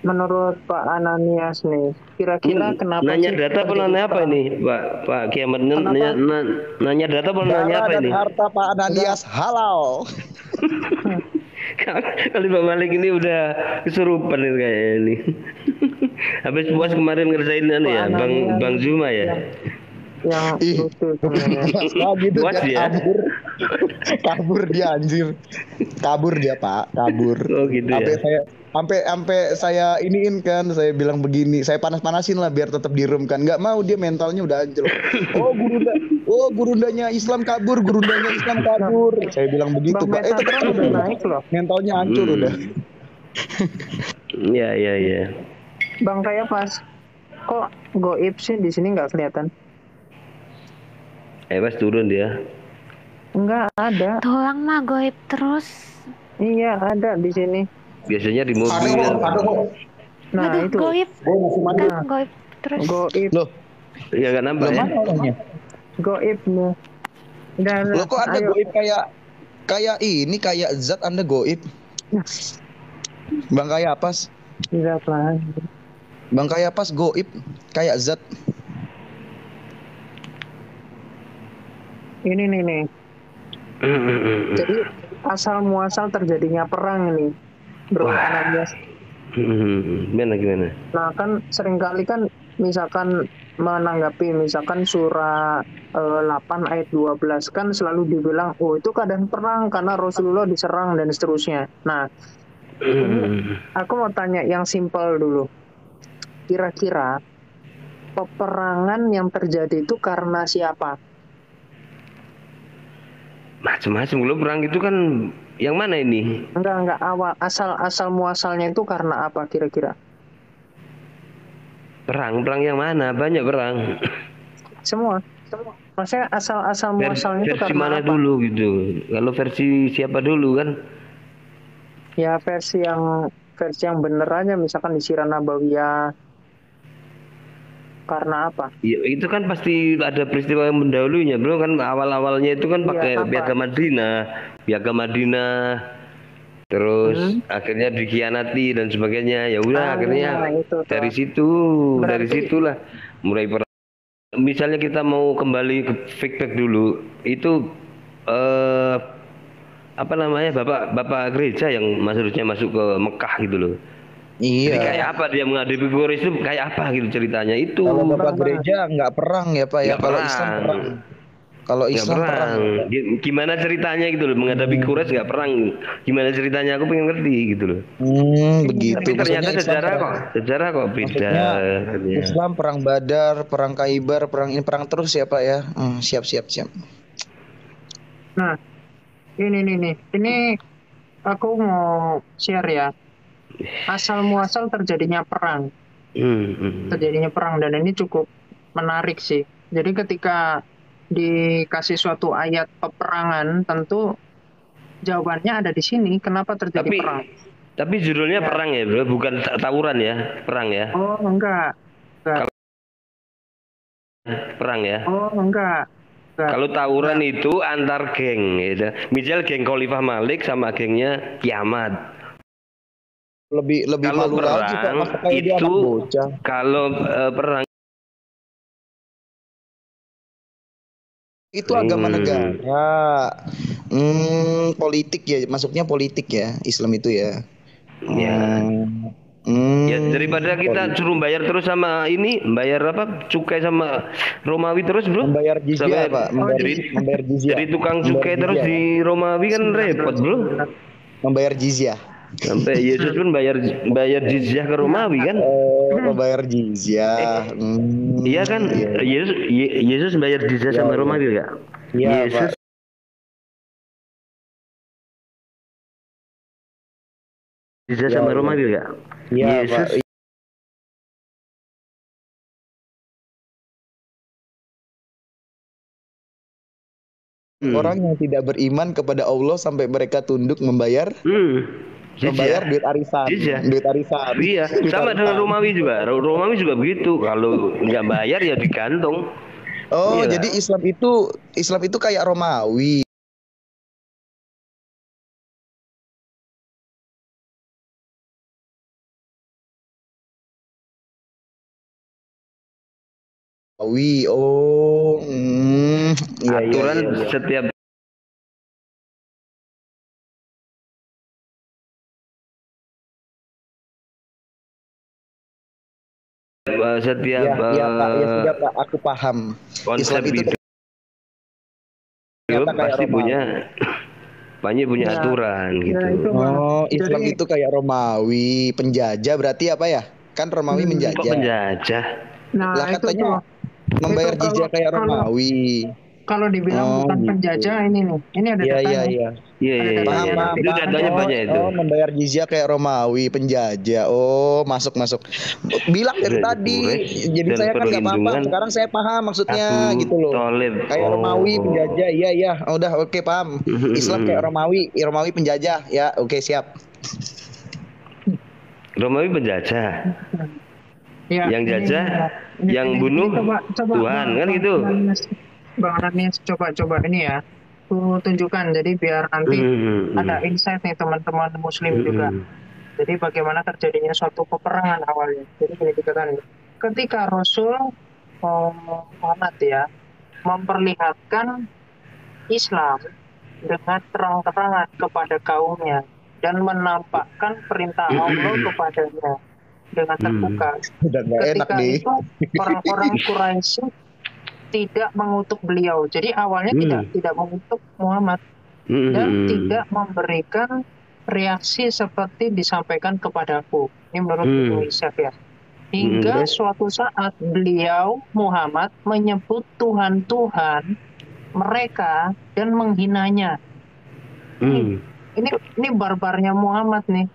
menurut Pak Ananias nih, kira-kira kenapa nanya sih data apa nanya apa ini Pak Kiamat nanya data apa nanya apa Darah dan ini? harta Pak Ananias halal. Kali Pak Malik ini udah kesurupan ini kayak ini. Habis puas kemarin ngerjain ya, Bang Zuma ya. yang lucu sebenarnya. Gitu Puas dia dia. kabur dia anjir. Kabur dia Pak, kabur. Oh gitu ya. Sampai saya iniin kan, saya bilang begini, saya panas-panasin lah biar tetap di room kan. Nggak mau, dia mentalnya udah anjlok. Gurundanya Islam kabur. Saya bilang begitu Pak. Terang udah naik loh. mentalnya hancur udah. Iya. Bang kayak pas kok goib sih di sini nggak kelihatan? Pas turun dia. Nggak ada. Tulang mah goib terus. Iya ada di sini. Biasanya di mobil. Nah Aduh, itu. goib. Kan goib terus. Goib. Loh, Iya kan nambah ya. Goib nih. Loh kok Anda goib kayak ini, kayak zat Anda goib? Bang Kayapas. Zat lah. Bang Kayapas goib kayak zat. Ini nih. Jadi asal muasal terjadinya perang ini, Bro Ananias. Gimana? Nah kan seringkali kan misalkan menanggapi misalkan surah 8 ayat 12 kan selalu dibilang oh itu keadaan perang karena Rasulullah diserang dan seterusnya. Nah ini aku mau tanya yang simpel dulu. Kira-kira peperangan yang terjadi itu karena siapa? Macam-macam kalau perang itu kan yang mana ini? Enggak awal asal muasalnya itu karena apa kira-kira? Perang yang mana? Banyak perang. Semua. Maksudnya asal muasalnya itu versi karena mana apa? dulu gitu. Kalau versi siapa dulu kan? Ya versi yang bener aja misalkan di Sirah Nabawiyah. Karena apa? Ya, itu kan pasti ada peristiwa yang mendahulunya, bro. Kan awal-awalnya itu kan pakai piagam Madinah, terus akhirnya dikhianati dan sebagainya. Ya udah, akhirnya dari situlah mulai perang. Misalnya kita mau kembali ke feedback dulu, itu apa namanya bapak gereja yang harusnya masuk ke Mekah gitu loh. Iya. Jadi kayak apa dia menghadapi Quraisy itu kayak apa gitu ceritanya itu. Kalau bapak gereja nggak perang ya Pak ya. Kalau Islam perang. Kalau Islam perang. Gimana ceritanya gitu loh menghadapi Quraisy nggak perang. Gimana ceritanya aku pengen ngerti gitu loh. Begitu. Tapi ternyata sejarah kok beda. Islam perang Badar, perang Khaibar, perang terus ya Pak ya. Siap. Nah, ini aku mau share ya. Asal muasal terjadinya perang dan ini cukup menarik sih. Jadi ketika dikasih suatu ayat peperangan tentu jawabannya ada di sini kenapa terjadi perang. Tapi judulnya perang ya bro, bukan tawuran ya, perang ya. Oh enggak. Perang ya. Oh enggak. Kalau tawuran itu antar geng gitu. Misal geng Khalifah Malik sama gengnya Kiamat. Lebih kalau malu perang lagi Pak, itu kalau perang itu agama negara, politik ya, masuknya politik ya, Islam itu ya. Ya daripada kita suruh bayar terus sama ini, bayar apa cukai sama Romawi terus bro. Membayar jizyah Pak, membayar jizyah. Jadi tukang cukai terus di Romawi kan repot bro. Membayar jizyah. Sampai Yesus pun bayar jizyah ke Romawi kan? Bayar jizyah. Iya kan? Yesus bayar jizyah sama Romawi enggak? Iya, Yesus Pak. jizyah sama Romawi enggak? Iya, Yesus Pak. Orang yang tidak beriman kepada Allah sampai mereka tunduk membayar duit arisan. Iya, sama dengan Romawi juga. Romawi juga begitu. Kalau nggak bayar ya digantung. Oh, jadi Islam itu kayak Romawi. Romawi. Oh, iya, aturan iya. setiap Ya, ya Pak, ya sudah Pak, aku paham. konsep Islam itu hidup ternyata kayak pasti Romawi. banyak punya Ya, aturan ya gitu. itu Bang. Oh, Islam Jadi itu kayak Romawi, penjajah berarti apa ya? Kan Romawi Kok menjajah. penjajah? Lah nah itu tuh katanya membayar itu jizya kayak kalau Romawi. kalau dibilang Oh, bukan gitu. penjajah ini nih. Ini ada Iya, iya, datanya. iya. Iya, Ada iya, datanya iya. Paham, nanti. Itu paham. datanya banyak itu. Oh, membayar jizya kayak Romawi, penjajah. Oh, masuk. Bilang dari Dari tadi. Quraisy Jadi dan saya kan nggak paham. perlindungan Sekarang saya paham maksudnya Abu gitu loh. Thalib. Kayak Romawi, penjajah. Iya, iya. Oh, udah, oke, paham. Islam kayak Romawi penjajah. Ya, oke, siap. Romawi penjajah. Ya, Yang jajah, yang bunuh coba Tuhan, kan gitu. Bang Anies coba ini ya. Tuh tunjukkan jadi biar nanti ada insight nih teman-teman muslim juga. Jadi bagaimana terjadinya suatu peperangan awalnya. Jadi ini dikatakan ketika Rasul Muhammad ya memperlihatkan Islam dengan terang-terangan kepada kaumnya dan menampakkan perintah Allah kepadanya dengan terbuka. Udah nggak enak Ketika nih. itu orang-orang Quraisy tidak mengutuk beliau. Jadi awalnya tidak mengutuk Muhammad dan tidak memberikan reaksi seperti disampaikan kepadaku. Ini menurut Ibnu Ishaq ya. Hingga suatu saat beliau Muhammad menyebut Tuhan mereka dan menghinanya. Ini barbarnya Muhammad nih.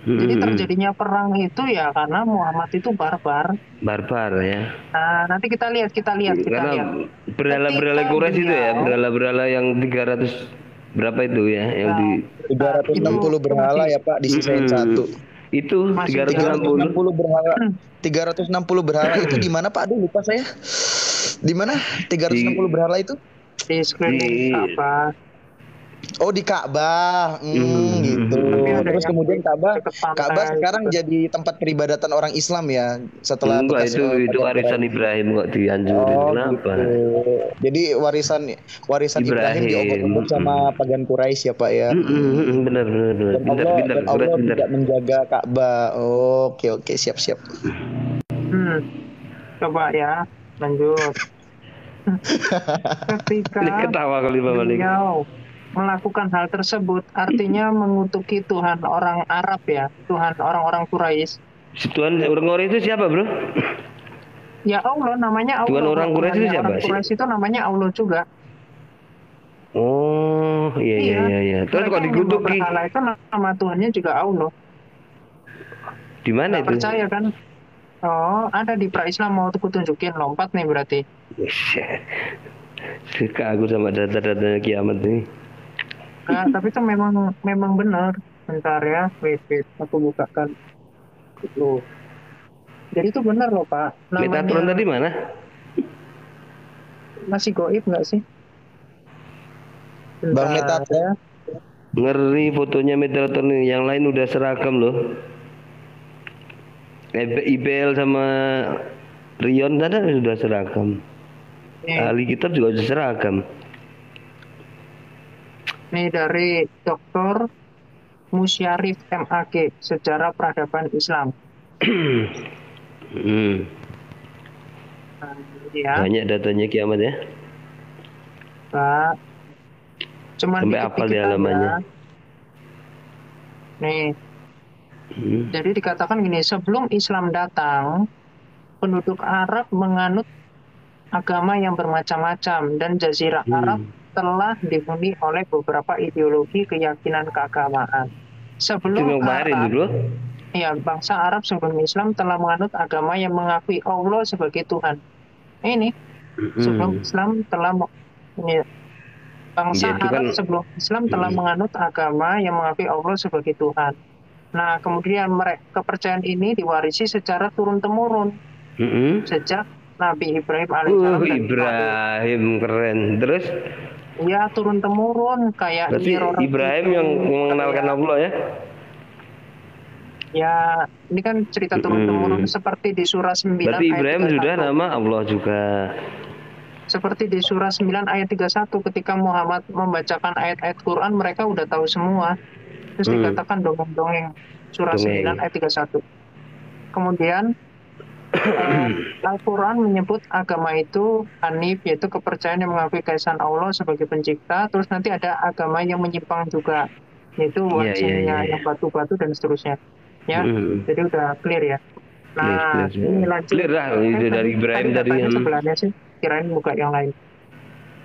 Jadi terjadinya perang itu ya karena Muhammad itu barbar. Barbar ya. Nah, nanti kita lihat. Karena berhala-berhala Quraisy itu ya, berhala-berhala yang 300 berapa itu ya, yang di 360 berhala ya Pak, disisain satu. Itu 360 berhala. 360 berhala itu di mana Pak? Aduh lupa saya. Di mana 360 berhala itu? Di sekeliling Ka'bah. Oh di Ka'bah, gitu. Terus kemudian Ka'bah sekarang jadi tempat peribadatan orang Islam ya setelah enggak itu warisan Ibrahim kok dianjurin kenapa? Gitu. Jadi warisan Ibrahim diobok-obok sama pagan Quraisy ya Pak ya. Benar. Dan Allah tidak menjaga Ka'bah. Oke siap. Coba ya lanjut. Ketika ketawa kali beliau melakukan hal tersebut artinya mengutuki Tuhan orang Arab ya, Tuhan orang-orang Quraisy. Tuhan orang Quraisy itu siapa, Bro? Ya Allah, namanya Allah. Tuhan orang Quraisy itu siapa? Orang Quraisy itu namanya Allah juga. Oh, iya. Terus kok dikutuki? Berhala itu nama Tuhannya juga Allah. Di mana itu? Percaya kan? Oh, ada di pra-Islam, mau aku tunjukin, lompat nih berarti. Suka aku sama data-datanya kiamat ini. Nah, tapi itu memang benar. Bentar ya, wait, aku bukakan. Loh. Jadi itu benar loh Pak. Metatron tadi mana? Masih goib nggak sih? Bentar, Bang Metatron. ya. Ngeri fotonya Metatron ini. Yang lain udah seragam loh. IBL sama Rion tadi sudah seragam. Ahli kitab juga sudah seragam. Ini dari Dr. Musyarif MAG, Sejarah Peradaban Islam. Ya. Banyak datanya kiamat ya. Pak. Cuman sampai hafal di halamannya. Nih. Jadi dikatakan gini, sebelum Islam datang, penduduk Arab menganut agama yang bermacam-macam dan Jazirah Arab telah dihuni oleh beberapa ideologi keyakinan keagamaan. Sebelum bangsa Arab sebelum Islam telah menganut agama yang mengakui Allah sebagai Tuhan. Ini sebelum Islam telah bangsa Arab sebelum Islam telah menganut agama yang mengakui Allah sebagai Tuhan. Nah, kemudian kepercayaan ini diwarisi secara turun-temurun sejak Nabi Ibrahim alaihissalam. Ibrahim keren. Terus? Ya turun-temurun kayak Ibrahim yang mengenalkan Allah ya? Ya, ini kan cerita turun-temurun seperti di surah 9 Berarti ayat Ibrahim 31. sudah nama Allah juga. Seperti di surah 9 ayat 31 ketika Muhammad membacakan ayat-ayat Quran, mereka udah tahu semua. Terus dikatakan dongeng-dongeng surah 9 ayat 31. Kemudian Al-Quran menyebut agama itu Hanif, yaitu kepercayaan yang mengakui keesaan Allah sebagai pencipta. Terus nanti ada agama yang menyimpang juga, yaitu wajahnya yang batu-batu dan seterusnya. Ya, jadi udah clear ya. Nah, ini lanjut. Clear lah itu dari Ibrahim tadi. Sebelahnya sih, kirain buka yang lain.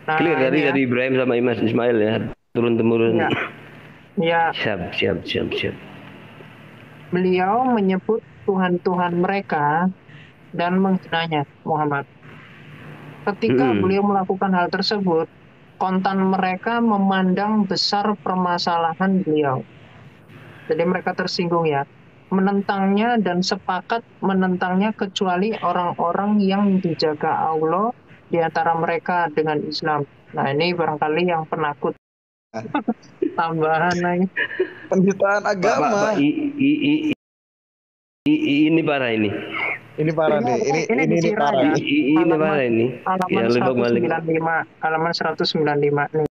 Nah, clear dari Ibrahim sama Imam Ismail ya, turun-temurun. Ya. Siap. Beliau menyebut Tuhan-Tuhan mereka dan menghinanya Muhammad. Ketika beliau melakukan hal tersebut, kontan mereka memandang besar permasalahan beliau. Jadi mereka tersinggung ya, menentangnya dan sepakat menentangnya kecuali orang-orang yang dijaga Allah di antara mereka dengan Islam. Nah, ini barangkali yang penakut. Tambahan lagi. Penistaan agama. Ini parah ini. Ini parah nih. Ini parah. Ya. Ini parah ini. Halaman 195 nih.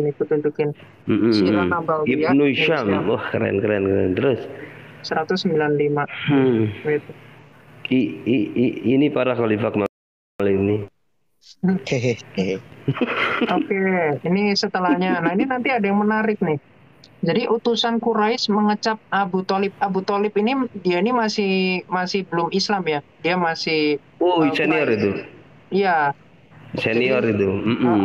Ini aku tunjukin. Sirah Nabawiyah. Ibnu Syam. Wah, keren. Terus 195. Gitu. Ini para khalifah Kamal ini. Oke, ini setelahnya. Nah, ini nanti ada yang menarik nih. Jadi utusan Quraisy mengecap Abu Thalib. Abu Thalib ini dia ini masih belum Islam ya. Dia masih senior itu. Iya. Senior itu.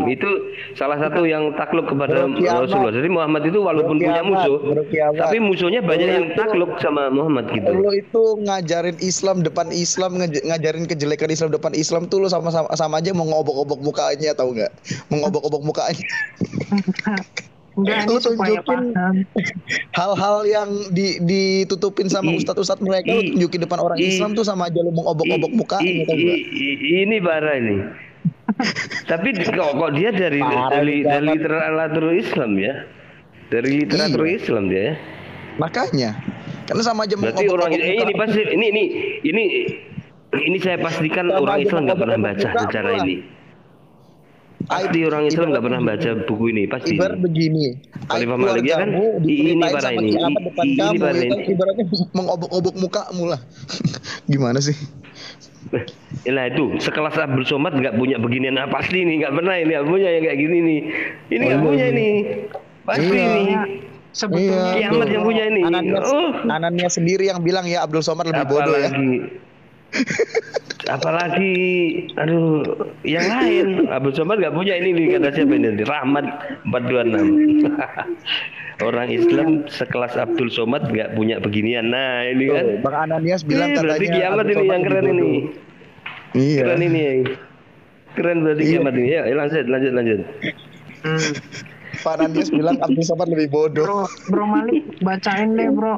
Itu salah satu yang takluk kepada Rasulullah. Jadi Muhammad itu walaupun punya musuh, tapi musuhnya banyak yang takluk sama Muhammad gitu. Lo itu ngajarin Islam depan Islam, ngajarin kejelekan Islam depan Islam tuh lo sama aja mau ngobok-obok mukanya, tahu nggak? Mengobok-obok mukanya. Enggak, lu tunjukin hal-hal yang ditutupin sama ustadz-ustadz mereka, lu tunjukin depan orang Islam tuh sama aja lu mengobok-obok mukanya. Ini parah ini. Tapi kok dia dari literatur Islam ya, dari literatur Islam dia ya. Makanya karena sama aja berarti orang ini pasti ini saya pastikan sama orang Islam nggak pernah baca secara ini. Pasti orang Islam nggak pernah baca buku ini pasti. Ibarat begini, Khalifah Malik kan ini parah ini. Ini parah ini. Ibaratnya mengobok-obok mukamu lah. Gimana sih? Lah itu sekelas Abdul Somad nggak punya beginian pasti ini, nggak pernah ini, nggak punya yang kayak gini nih. Ini nggak punya ini pasti ini. Sebetulnya Kiamat yang punya ini. Anannya sendiri yang bilang ya Abdul Somad lebih bodoh ya. Apalagi aduh yang lain Abdul Somad nggak punya ini kata siapa ini Rahmat 426. Orang Islam sekelas Abdul Somad nggak punya beginian. Nah ini kan Bang Ananias bilang katanya berarti kiamat ini yang keren ini. Iya. Keren ini. Keren berarti kiamat ini. Ya lanjut. Pak Ananias bilang Abdul Somad lebih bodoh. Bro Malik bacain deh bro.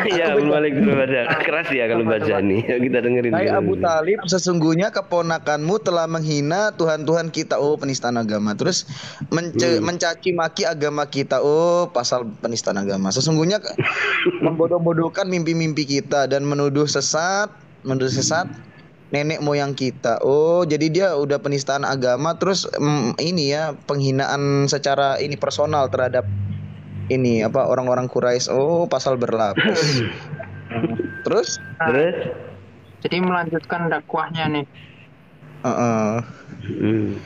Iya, Malik baca. Keras ya kalau baca nih. Kita dengerin. Hai Abu Thalib, sesungguhnya keponakanmu telah menghina Tuhan-Tuhan kita. Oh, penistaan agama. Terus mencaci maki agama kita. Oh, pasal penistaan agama. Sesungguhnya membodoh-bodohkan mimpi-mimpi kita dan menuduh sesat nenek moyang kita. Oh, jadi dia udah penistaan agama. Terus ini ya, penghinaan secara ini personal terhadap ini apa orang-orang Quraisy. Oh, pasal berlapis. Terus jadi melanjutkan dakwahnya nih.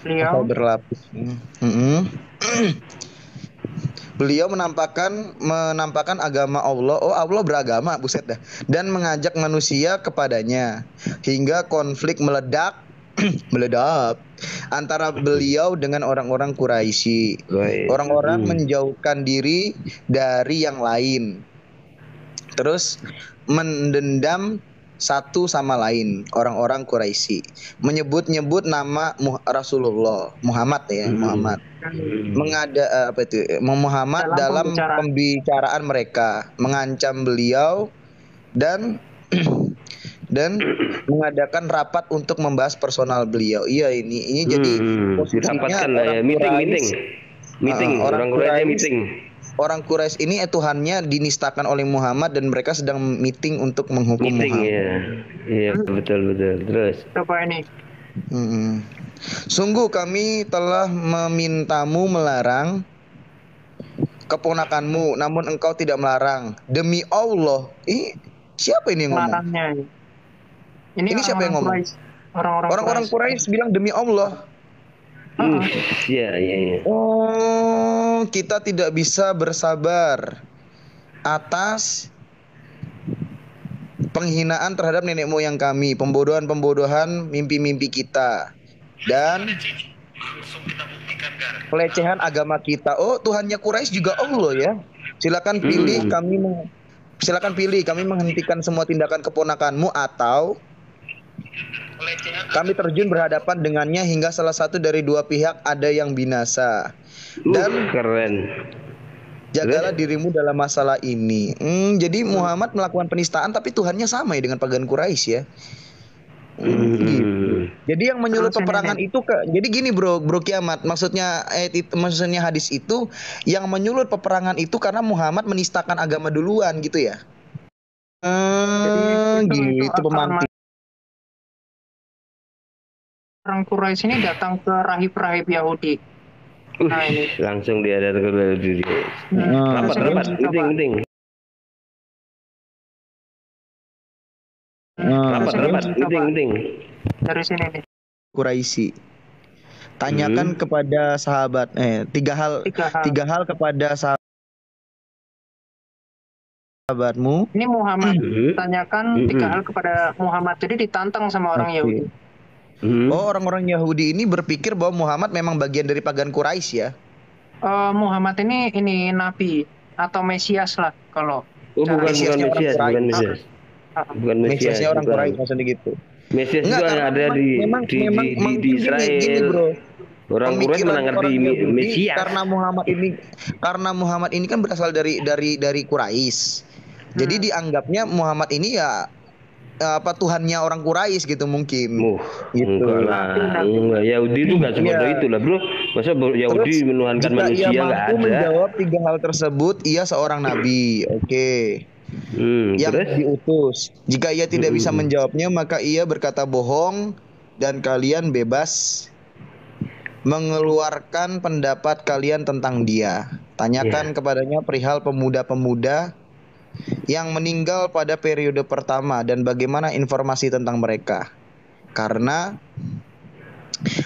Beliau pasal berlapis. Beliau menampakkan agama Allah. Oh, Allah beragama, buset dah. Dan mengajak manusia kepadanya hingga konflik meledak antara beliau dengan orang-orang Quraisy. Orang-orang menjauhkan diri dari yang lain. Terus mendendam satu sama lain, orang-orang Quraisy. Menyebut-nyebut nama Rasulullah, Muhammad ya, Muhammad. Muhammad dalam pembicaraan mereka, mengancam beliau dan mengadakan rapat untuk membahas personal beliau. Iya ini jadi dirapatkan lah ya, meeting orang Quraisy meeting. orang Quraisy ini Tuhannya dinistakan oleh Muhammad dan mereka sedang meeting untuk menghukum Muhammad. Iya, betul. Terus. Coba ini. Sungguh kami telah memintamu melarang keponakanmu, namun engkau tidak melarang. Demi Allah, siapa ini yang ngomong? Larangnya. Ini siapa yang ngomong? Orang-orang Quraisy bilang demi Allah. Iya. Oh, kita tidak bisa bersabar atas penghinaan terhadap nenek moyang kami, pembodohan mimpi-mimpi kita, dan pelecehan agama kita. Oh, Tuhannya Quraisy juga Allah ya. Silakan pilih kami menghentikan semua tindakan keponakanmu atau kami terjun berhadapan dengannya hingga salah satu dari dua pihak ada yang binasa. Dan keren. Jagalah dirimu dalam masalah ini. Jadi Muhammad melakukan penistaan tapi Tuhannya sama ya dengan pagan Quraisy ya. Gitu. Jadi yang menyulut peperangan itu jadi gini bro Kiamat, maksudnya hadis itu yang menyulut peperangan itu karena Muhammad menistakan agama duluan gitu ya. Gitu pemantik. Orang Quraisy ini datang ke rahib-rahib Yahudi. Nah ini langsung dia datang ke Yahudi. Rapat, penting. Rapat, penting. Dari sini nih. Quraisy. Tanyakan kepada sahabat tiga hal kepada sahabatmu. Ini Muhammad tanyakan 3 hal kepada Muhammad. Jadi ditantang sama orang Yahudi. Oh, orang-orang Yahudi ini berpikir bahwa Muhammad memang bagian dari pagan Quraisy ya? Muhammad ini nabi atau Mesias lah kalau. Bukan Mesias. Bukan Mesiasnya orang Quraisy maksudnya gitu. Mesias itu ada di Israel. Gini, bro. Orang Quraisy mengerti Mesias. Karena Muhammad ini kan berasal dari Quraisy. Jadi dianggapnya Muhammad ini ya Tuhannya orang Quraisy gitu mungkin. Gitu lah. Yahudi itu nggak sebodoh itu lah bro. Masa Yahudi menuhankan manusia nggak ada? Menjawab 3 hal tersebut, ia seorang nabi. Oke. Yang diutus. Jika ia tidak bisa menjawabnya, maka ia berkata bohong dan kalian bebas mengeluarkan pendapat kalian tentang dia. Tanyakan kepadanya perihal pemuda-pemuda yang meninggal pada periode pertama dan bagaimana informasi tentang mereka. Karena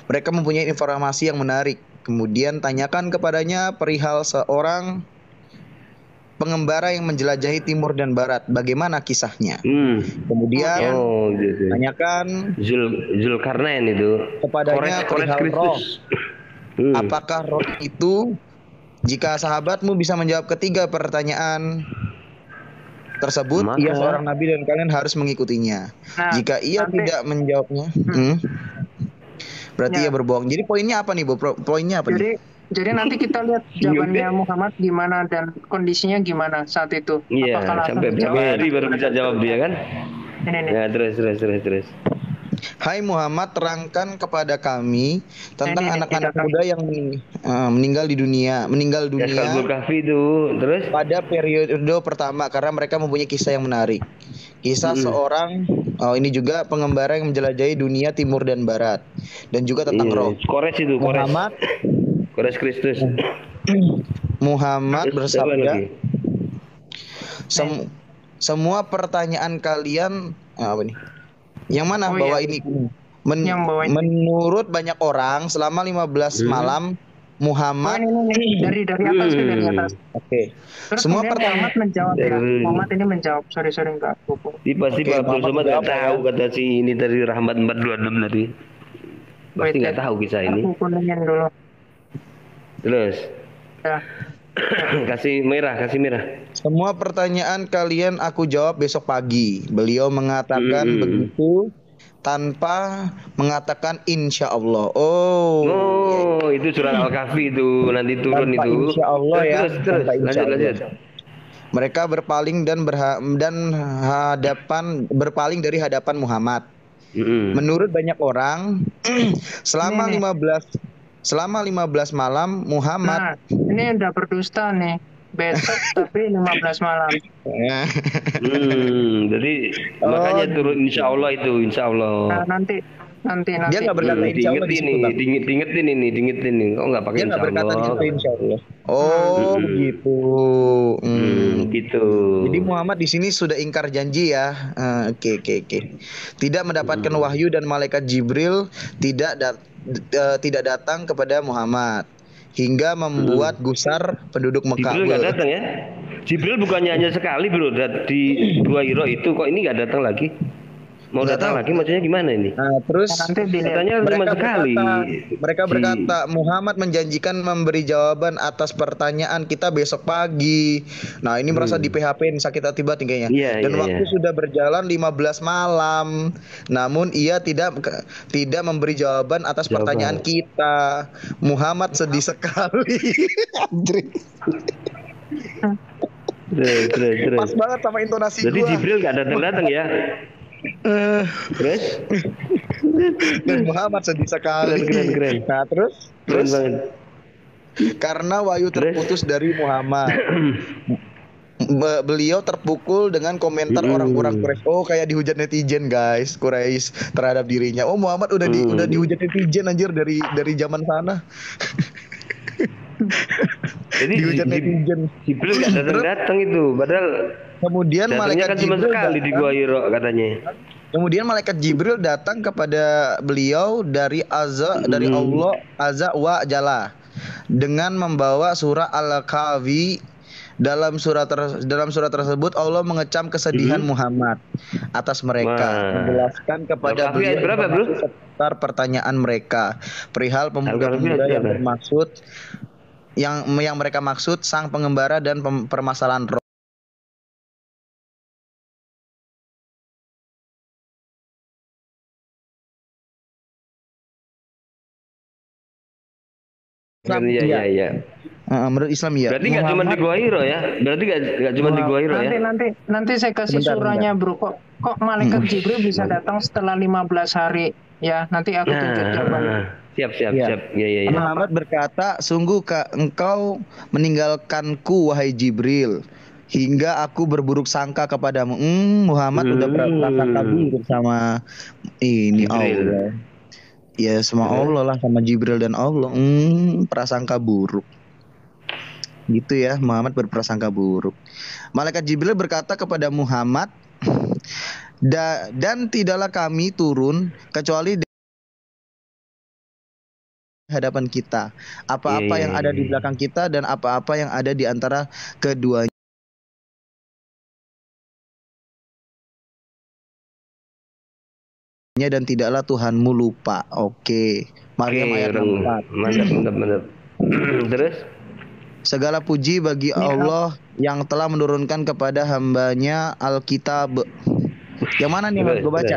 mereka mempunyai informasi yang menarik. Kemudian tanyakan kepadanya perihal seorang pengembara yang menjelajahi timur dan barat, bagaimana kisahnya. Kemudian tanyakan Zulkarnain itu kepadanya perihal roh. Apakah roh itu? Jika sahabatmu bisa menjawab ketiga pertanyaan tersebut, ia seorang nabi dan kalian harus mengikutinya. Jika ia tidak menjawabnya, berarti ia berbohong. Jadi poinnya apa nih, Bu? Poinnya apa nih? Jadi nanti kita lihat jawabannya Muhammad gimana dan kondisinya gimana saat itu. Iya, sampai berapa hari baru bisa jawab dia kan? Ya, terus. Hai Muhammad, terangkan kepada kami tentang anak-anak muda yang meninggal dunia terus pada periode pertama karena mereka mempunyai kisah yang menarik. Kisah seorang ini juga pengembara yang menjelajahi dunia timur dan barat dan juga tentang roh. Kores Kristus. Muhammad bersabda, semua pertanyaan kalian apa nih? Yang mana ini? Menurut banyak orang selama 15 malam Muhammad dari atas. Oke. Semua pertanyaan menjawab ya. Muhammad ini menjawab. Sorry enggak. Pasti Pak Abdul Somad enggak tahu kata si ini dari Rahmat 426 tadi. Pasti enggak tahu kisah ini. Aku kuningin dulu. Terus. Ya. Kasih merah. Semua pertanyaan kalian aku jawab besok pagi. Beliau mengatakan begitu tanpa mengatakan insya Allah. Itu surah Al-Kahfi itu nanti turun tanpa itu. Insya Allah ya. Terus. Lanjut. Mereka berpaling dari hadapan Muhammad. Menurut banyak orang, selama 15 malam Muhammad ini udah berdusta nih. besok tapi 15 malam. Jadi makanya turun insya Allah itu, insya Allah. Nah, nanti. Dia nggak berkata insya Allah diingetin ini. Kok nggak pakai insya Allah? Dia nggak berkata gitu insya Allah. Oh begitu. Gitu. Jadi Muhammad di sini sudah ingkar janji ya. Oke. Tidak mendapatkan wahyu dan malaikat Jibril tidak datang kepada Muhammad hingga membuat gusar penduduk Mekah. Jibril nggak datang ya? Jibril bukannya hanya sekali bro di Gua Hiro itu, kok ini nggak datang lagi? Mau datang lagi maksudnya gimana ini? Nah, terus katanya cuma sekali. Mereka berkata Muhammad menjanjikan memberi jawaban atas pertanyaan kita besok pagi. Nah, ini merasa di PHP sakit hati banget kayaknya. Dan waktu sudah berjalan 15 malam. Namun ia tidak memberi jawaban atas pertanyaan kita. Muhammad sedih sekali. Pas banget sama intonasi gua. Jadi Jibril gak datang ya? Terus? Dan Muhammad sedih sekali. Keren. Nah terus? Karena wahyu terputus dari Muhammad. Beliau terpukul dengan komentar orang-orang Quraisy. Oh, kayak dihujat netizen guys, Quraisy terhadap dirinya. Oh, Muhammad udah dihujat netizen anjir dari zaman sana. Jadi dihujat netizen. Jibril gak datang itu, padahal kemudian malaikat kan cuma sekali di Gua Hiro katanya. Kemudian malaikat Jibril datang kepada beliau dari Allah Azza wa Jalla dengan membawa surah Al-Kahfi. Dalam surat tersebut Allah mengecam kesedihan Muhammad atas mereka, menjelaskan kepada beliau berapa, bro? seputar pertanyaan mereka perihal pemuda-pemuda yang mereka maksud sang pengembara dan permasalahan roh. Iya. Menurut Islam ya. Berarti nggak cuma di Gua Hiro ya? Berarti nggak cuma di Gua Hiro ya? Nanti saya kasih surahnya bro. Kok malaikat Jibril bisa datang setelah 15 hari ya? Nanti aku tunjuk jawabannya. Siap. Ya. Muhammad berkata, sungguh engkau meninggalkanku wahai Jibril, hingga aku berburuk sangka kepadamu. Muhammad udah berprasangka buruk sama ini Allah. Ya sama Allah lah, sama Jibril dan Allah. Prasangka buruk. Gitu ya, Muhammad berprasangka buruk. Malaikat Jibril berkata kepada Muhammad, dan tidaklah kami turun kecuali di hadapan kita. Apa-apa yang ada di belakang kita dan apa-apa yang ada di antara keduanya. Dan tidaklah Tuhanmu lupa. Oke. Maryam ayat 4. Mantap. Terus? Segala puji bagi Allah yang telah menurunkan kepada hambanya Alkitab. Yang mana nih gue baca?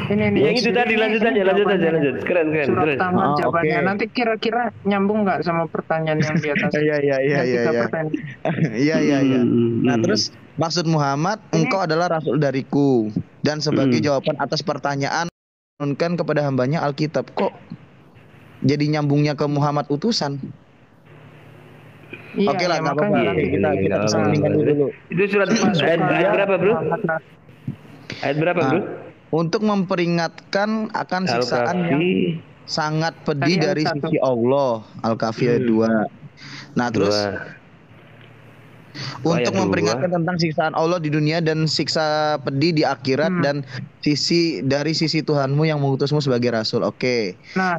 Ini yang itu tadi, lanjut aja. Keren. Surat tamat jawabannya. Nanti kira-kira nyambung nggak sama pertanyaan yang di atas? Iya. Nah terus maksud Muhammad, engkau adalah rasul dariku dan sebagai jawaban atas pertanyaan menurunkan kepada hambanya Alkitab. Kok jadi nyambungnya ke Muhammad utusan? Iya, Oke lah, nggak apa-apa. Kita sambungkan dulu. Itu surat ayat berapa, bro? Ayat berapa, bro? Untuk memperingatkan akan siksaan yang sangat pedih dari sisi Allah. Al-Kahfi ayat 2. Nah, terus untuk memperingatkan tentang siksaan Allah di dunia dan siksa pedih di akhirat dan dari sisi Tuhanmu yang mengutusmu sebagai rasul. Oke. Nah,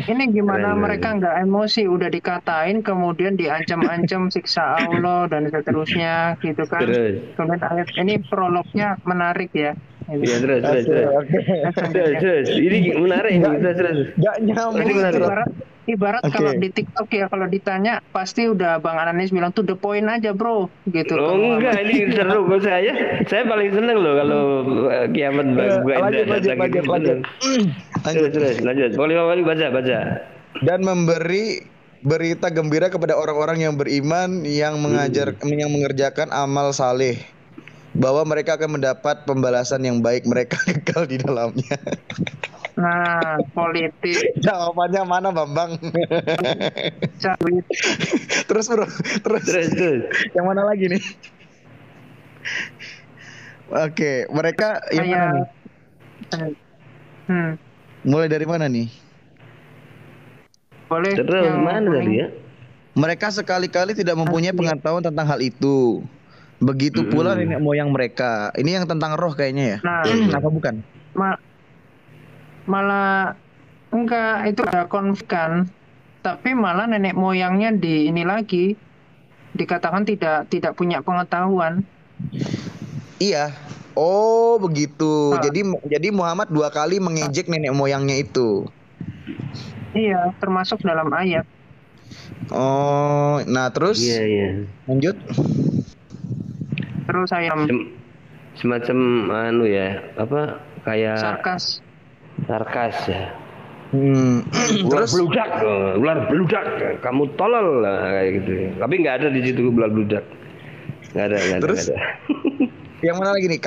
ini gimana mereka nggak emosi, udah dikatain kemudian diancam-ancam siksa Allah dan seterusnya gitu kan. Kemudian ayat ini prolognya menarik ya. Iya, terus. Ini menarik ini. Terus. Gak nyambung. Ibarat kalau di TikTok ya, kalau ditanya pasti udah Bang Ananis bilang tuh the point aja bro gitu. Oh enggak, ini seru kok saya paling seneng loh kalau kiamat lanjut. Lanjut. Boleh baca. Dan memberi berita gembira kepada orang-orang yang beriman yang mengerjakan amal saleh bahwa mereka akan mendapat pembalasan yang baik, mereka kekal di dalamnya. Nah, politik. Jawabannya mana, Bambang? Terus bro, terus. Yang mana lagi nih? Oke, mereka yang mana nih? Mulai dari mana nih? Boleh. Terus mana tadi ya? Mereka sekali-kali tidak mempunyai pengetahuan tentang hal itu. Begitu pula nenek moyang mereka. Ini yang tentang roh kayaknya ya. Nah, apa bukan? Malah enggak, itu ada konflik kan. Tapi malah nenek moyangnya ini lagi dikatakan tidak punya pengetahuan. Iya. Oh, begitu. Jadi Muhammad 2 kali mengejek nenek moyangnya itu. Iya, termasuk dalam ayat. Oh, nah terus? Iya. Lanjut. Terus saya semacam apa kayak sarkas ya. Ular beludak, kamu tolol lah kayak gitu. Tapi nggak ada di situ ular beludak. Nggak ada. Terus? Yang mana lagi nih?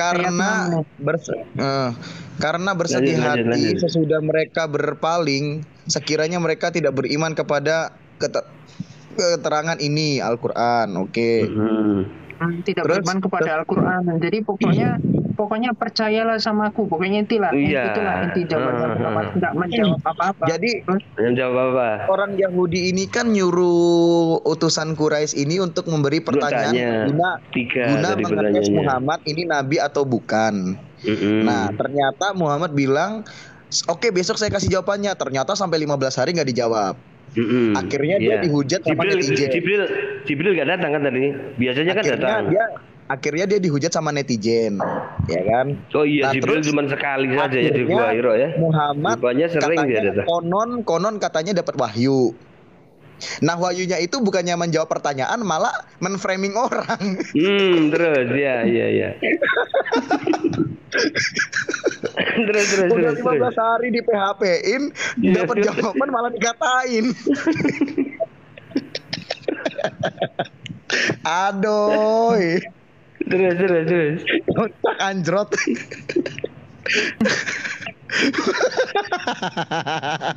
Karena bersedih hati sesudah mereka berpaling, sekiranya mereka tidak beriman kepada keterangan ini Al-Quran. Oke. Tidak beriman kepada Al-Quran. Jadi pokoknya percayalah sama aku. Pokoknya itulah inti jawabannya. Tidak menjawab apa-apa. Jadi menjawab apa? Orang Yahudi ini kan nyuruh utusan Quraisy ini untuk memberi pertanyaan guna mengetes Muhammad ini nabi atau bukan. Nah, ternyata Muhammad bilang, "Oke, besok saya kasih jawabannya." Ternyata sampai 15 hari nggak dijawab. Akhirnya dia dihujat sama netizen. Jibril gak datang kan tadi? Biasanya kan datang. Akhirnya dia dihujat sama netizen, ya kan? Oh iya, Jibril cuma sekali saja ya di Gua Hiro ya. Muhammad sering dia datang. Konon katanya dapat wahyu. Nah, wahyunya itu bukannya menjawab pertanyaan, malah menframing orang. Terus ya. terus. Udah 15 hari di PHP-in, dapat jawaban malah dikatain. Aduh. Terus. Kocak anjrot.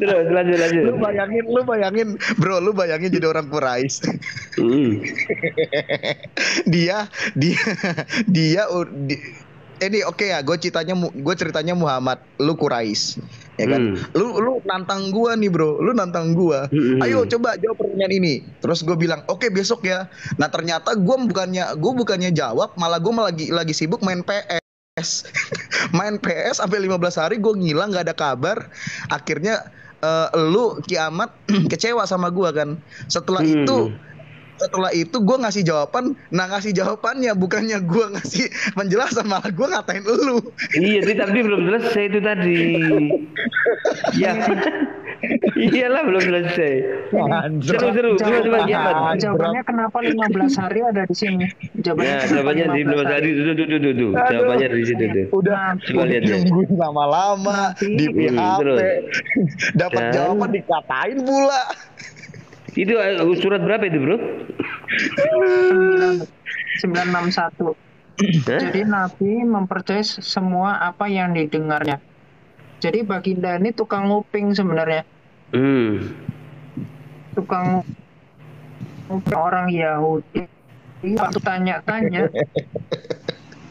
Terus lanjut. Lu bayangin jadi orang Quraisy. dia ini oke ya, gue ceritanya Muhammad, lu Quraisy, ya kan? Lu nantang gua nih bro, ayo coba jawab pertanyaan ini. Terus gue bilang oke, besok ya. Nah ternyata gue bukannya jawab, malah gue lagi sibuk main PS. Main PS sampai 15 hari gue ngilang, nggak ada kabar. Akhirnya lu kiamat kecewa sama gue kan. Setelah itu gue ngasih jawaban. Nah, ngasih jawabannya bukannya gue ngasih penjelasan, malah gue ngatain lu. Iya, tapi belum selesai itu tadi. Ya. Iyalah belum selesai. Seru. Jawabannya kenapa 15 hari ada di sini? Jawabannya di 15 hari itu. Jawabannya di situ tuh. Udah nungguin lama-lama di PHP. Dapat jawaban dikatain pula. Itu surat berapa itu bro? 961. Jadi Nabi mempercayai semua apa yang didengarnya. Jadi Baginda ini tukang nguping sebenarnya. Tukang nguping orang Yahudi. Waktu tanya-tanya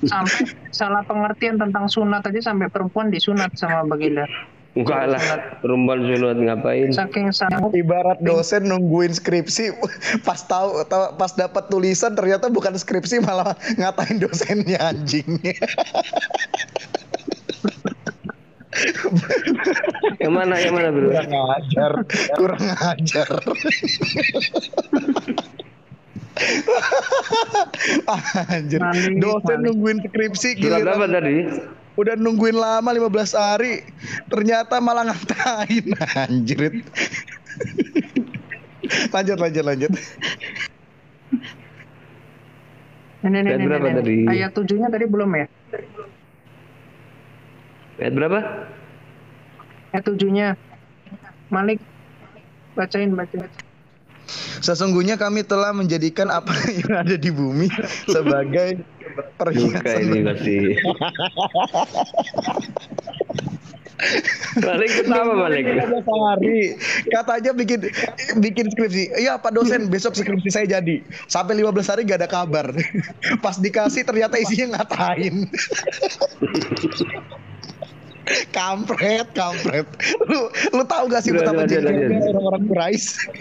sampai salah pengertian tentang sunat aja, sampai perempuan disunat sama Baginda. Enggak lah, perempuan sunat ngapain? Saking ibarat dosen nungguin skripsi, pas dapat tulisan ternyata bukan skripsi, malah ngatain dosennya, anjing. Yang mana bro? Kurang ajar. Anjir, dosen nungguin skripsi gila. Berapa tadi? Udah nungguin lama 15 hari, ternyata malah ngatain, anjir. Lanjut. Ini. Ayat 7-nya tadi belum ya? Ayat berapa? Ayat 7-nya. Malik, bacain. Sesungguhnya kami telah menjadikan apa yang ada di bumi sebagai perhiasan. Ini masih. Balik ketawa balik. Sehari katanya bikin skripsi. Iya Pak dosen, besok skripsi saya jadi. Sampai 15 hari gak ada kabar. Pas dikasih ternyata isinya ngatain. Kampret. Lu tahu gak sih betapa jengkelnya orang-orang Quraisy?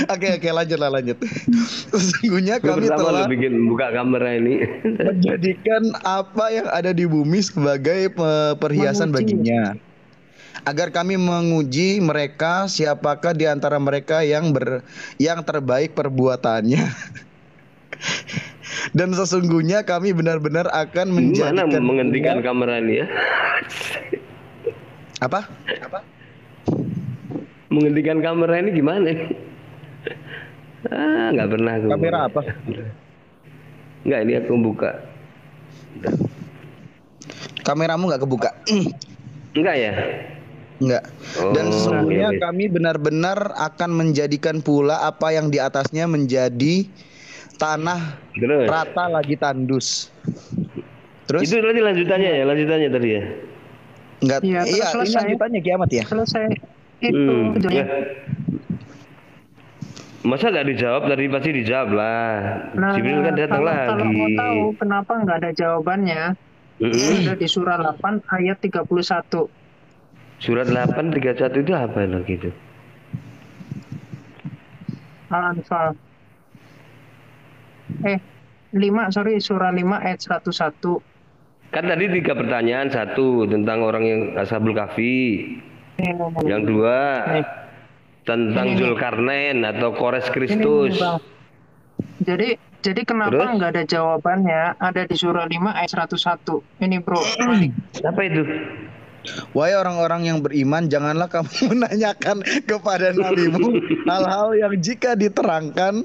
Oke, lanjut. Sesungguhnya kami telah buka kamera ini menjadikan apa yang ada di bumi sebagai perhiasan baginya, agar kami menguji mereka siapakah di antara mereka yang terbaik perbuatannya. Dan sesungguhnya kami benar-benar akan menjadikan. Mana menghentikan kamera ini ya? Apa? Menghentikan kamera ini gimana? Nggak pernah aku. Kamera apa? Nggak, ini aku buka. Kameramu nggak kebuka? Enggak ya? Enggak. Dan sesungguhnya kami benar-benar akan menjadikan pula apa yang di atasnya menjadi tanah rata lagi tandus. Terus? Itu tadi lanjutannya tadi ya? Enggak. Iya, ini lanjutannya kiamat ya? Selesai. Itu ya. Masa nggak dijawab? Tadi pasti dijawab lah. Jibril kan datang lagi. Kalau mau tahu kenapa nggak ada jawabannya, ada di surah 8 ayat 31. Surat 8 31 itu apa loh gitu? Al-Anfal. 5 surah 5 ayat 101. Kan tadi 3 pertanyaan, 1 tentang orang yang Ashabul Kahfi. Yang 2 tentang Zulkarnain atau Kores Kristus. Jadi kenapa nggak ada jawabannya? Ada di surah 5 ayat 101. Ini bro. Apa itu? Wahai orang-orang yang beriman, janganlah kamu menanyakan kepada nabimu hal-hal yang jika diterangkan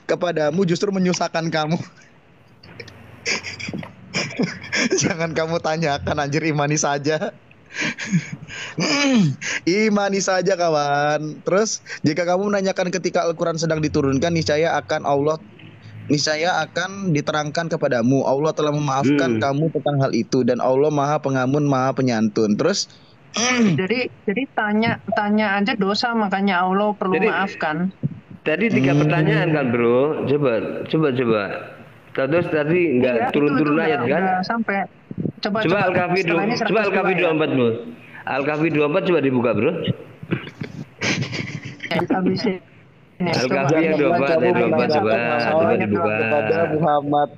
kepadamu justru menyusahkan kamu. Jangan kamu tanyakan, anjir, imani saja. Imani saja kawan. Terus jika kamu menanyakan ketika Al-Quran sedang diturunkan, niscaya akan diterangkan kepadamu Allah telah memaafkan kamu tentang hal itu, dan Allah Maha Pengampun Maha Penyantun. Terus jadi tanya aja dosa, makanya Allah perlu maafkan. Tadi 3 pertanyaan kan bro. Coba. Terus tadi nggak turun-turun ayat kan? Sampai. Coba Al-Kahfi 24 bro. Al-Kahfi 24 coba dibuka bro. Al-Kahfi yang 24 coba dibuka. Muhammad.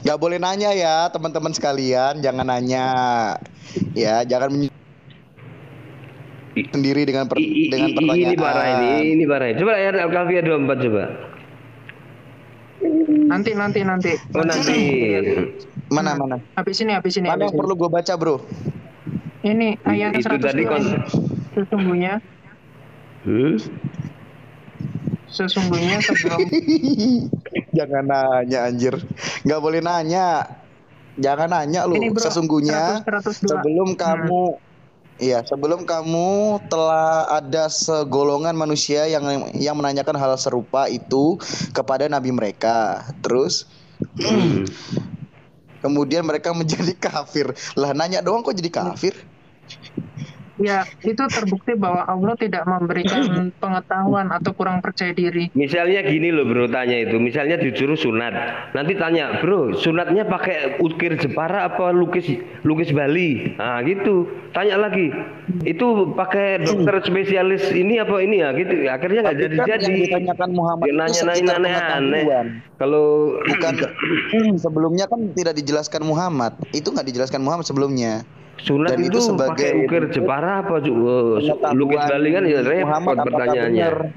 Gak boleh nanya ya teman-teman sekalian, jangan nanya. Ya, jangan sendiri dengan pertanyaan. Ini parah. Coba ayat Al-Kahfi 24 coba. Nanti. Oh nanti. Mana? Habis ini. Mana yang perlu gue baca bro? Ini ayat 102. Sesungguhnya sebelum. Jangan nanya anjir. Gak boleh nanya. Jangan nanya lu. Bro, sesungguhnya 102. Sebelum kamu telah ada segolongan manusia yang menanyakan hal serupa itu kepada nabi mereka. Terus kemudian mereka menjadi kafir. Lah nanya doang kok jadi kafir? Ya, itu terbukti bahwa Allah tidak memberikan pengetahuan atau kurang percaya diri. Misalnya gini loh bro, tanya itu. Misalnya disuruh sunat. Nanti tanya, bro, sunatnya pakai ukir Jepara apa lukis Bali? Nah gitu. Tanya lagi. Itu pakai dokter spesialis ini apa ini ya? Gitu. Akhirnya nggak jadi-jadi. Ditanyakan Muhammad. Nanya aneh. Kalau bukan sebelumnya kan tidak dijelaskan Muhammad. Itu nggak dijelaskan Muhammad sebelumnya. Sunat itu sebagai ukir Jepara apa lukis Bali kan ya repot pertanyaannya.